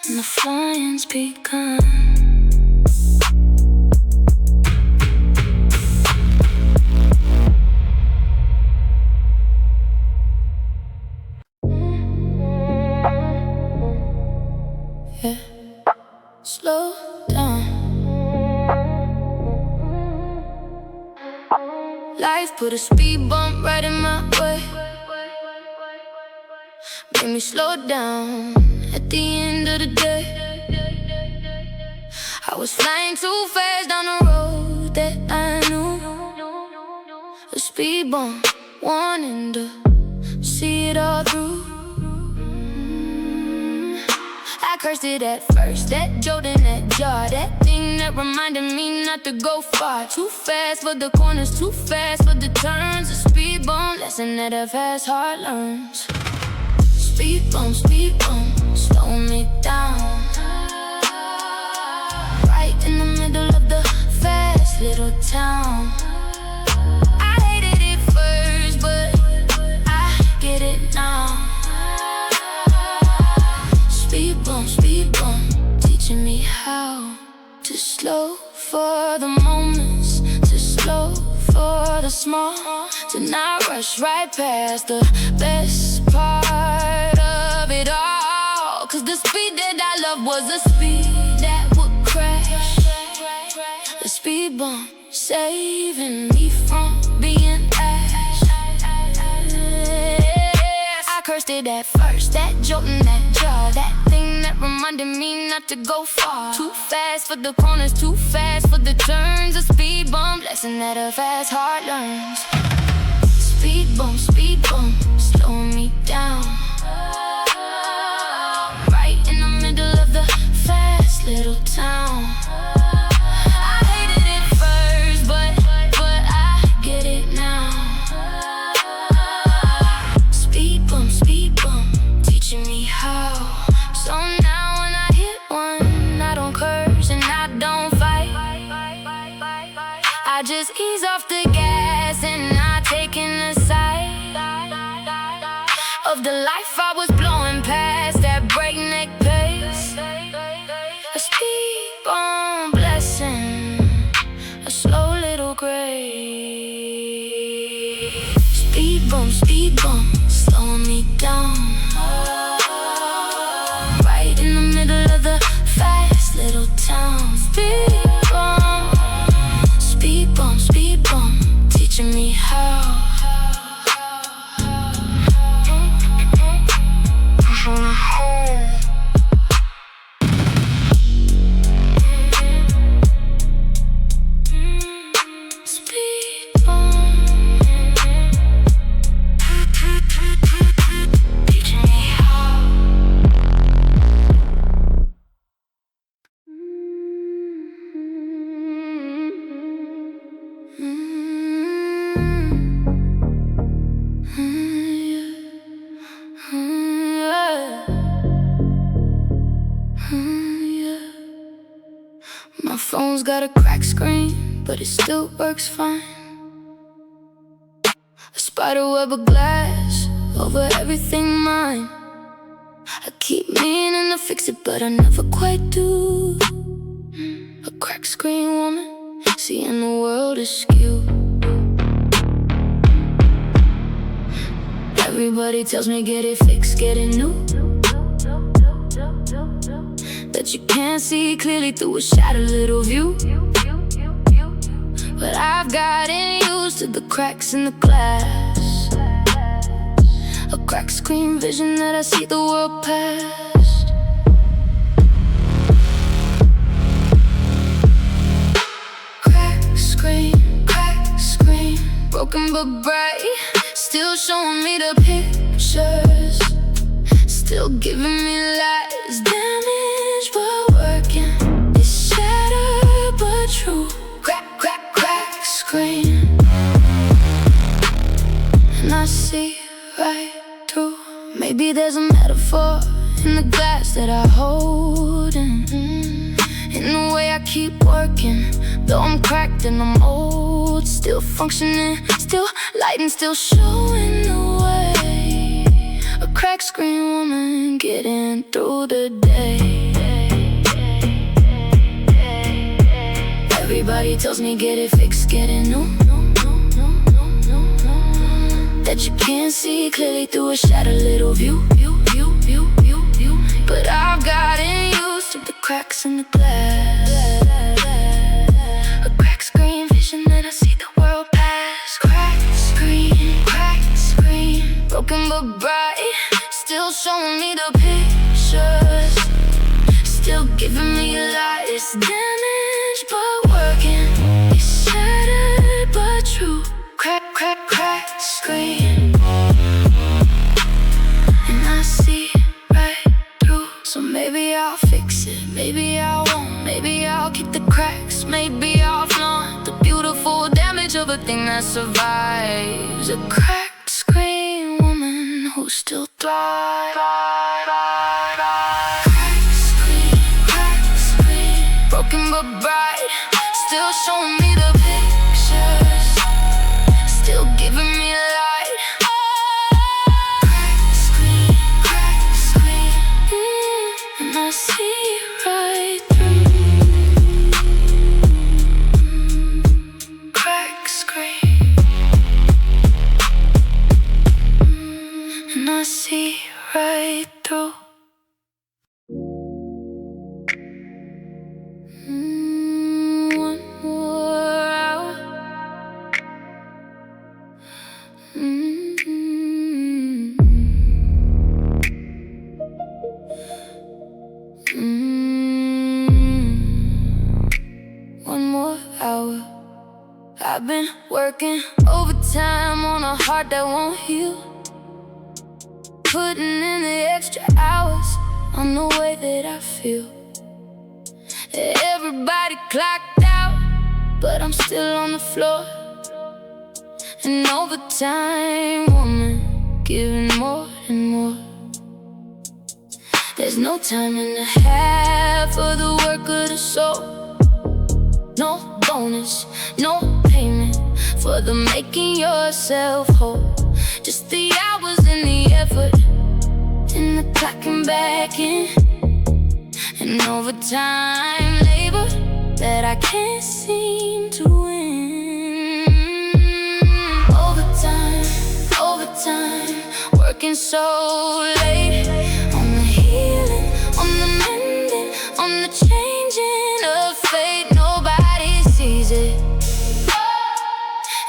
and the flying's begun. Yeah, slow down. Life put a speed bump right in my way, made me slow down at the end of the day. I was flying too fast down the road that I knew, a speed bump, wanting to see it all through. I cursed it at first, that jolt in that jar, that thing that reminded me not to go far. Too fast for the corners, too fast for the turns. A speed bump, lesson that a fast heart learns. Speed bump, slow me down, right in the middle of the fast little town. I hated it first, but I get it now. Speed bump, teaching me how to slow for the moments, to slow for the small, to not rush right past the best part of it all. Cause the speed that I loved was the speed that would crash. The speed bump saving me from being ash. I cursed it at first, that jolt in that jaw, that thing that reminded me not to go far. Too fast for the corners, too fast for the turns. A speed bump, lesson that a fast heart learns. Speed bump, slow me down, right in the middle of the fast little town. I hated it first, but I get it now. Speed bump, teaching me how. So now when I hit one, I don't curse and I don't fight. I just ease off the gas and not taking the side of the life I was blowing past at breakneck pace. A speed bump blessing, a slow little grace. Speed bump, slow me down, right in the middle of the fast little town. Speed bump, My phone's got a cracked screen, but it still works fine. A spider web of glass over everything mine. I keep meaning to fix it, but I never quite do. A cracked screen woman, seeing the world askew. Everybody tells me get it fixed, get it new. That you can't see clearly through a shattered little view. But I've gotten used to the cracks in the glass. A cracked screen vision that I see the world past. Cracked screen, broken but bright. Still showing me the pictures, still giving me lies. Damaged but working, it's shattered but true. Crack screen, and I see right through. Maybe there's a metaphor in the glass that I hold, in the way I keep working. Though I'm cracked and I'm old, still functioning, still lighting, still showing the way. A cracked screen woman getting through the day. Everybody tells me get it fixed, get it new. That you can't see clearly through a shattered little view. But I've gotten used to the cracks in the glass. A cracked screen vision that I see the world past. Cracked screen, broken but bright. Still showing me the pictures, still giving me light. It's damaged but working, it's shattered but true. Cracked screen, and I see right through. So maybe I'll fix it, maybe I won't. Maybe I'll keep the cracks, maybe I'll flaunt the beautiful damage of a thing that survives. A cracked screen woman who still thrives. Cracked screen, broken but bright. Still showing me the pictures, still giving me light. Cracked screen, and I see right through. Cracked screen, and I see right through. One more hour. One more hour. I've been working overtime on a heart that won't heal, putting in the extra hours on the way that I feel. Everybody clocked out, but I'm still on the floor. An overtime woman, giving more and more. There's no time and a half for the work of the soul. No bonus, no payment for the making yourself whole. Just the hours and the effort, and the clocking back in. And overtime labor that I can't seem to win. Overtime, working so late. On the healing, on the mending, on the changing of fate. Nobody sees it,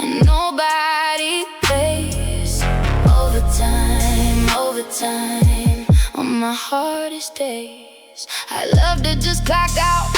and nobody pays. Overtime, on my hardest days. I love to just clock out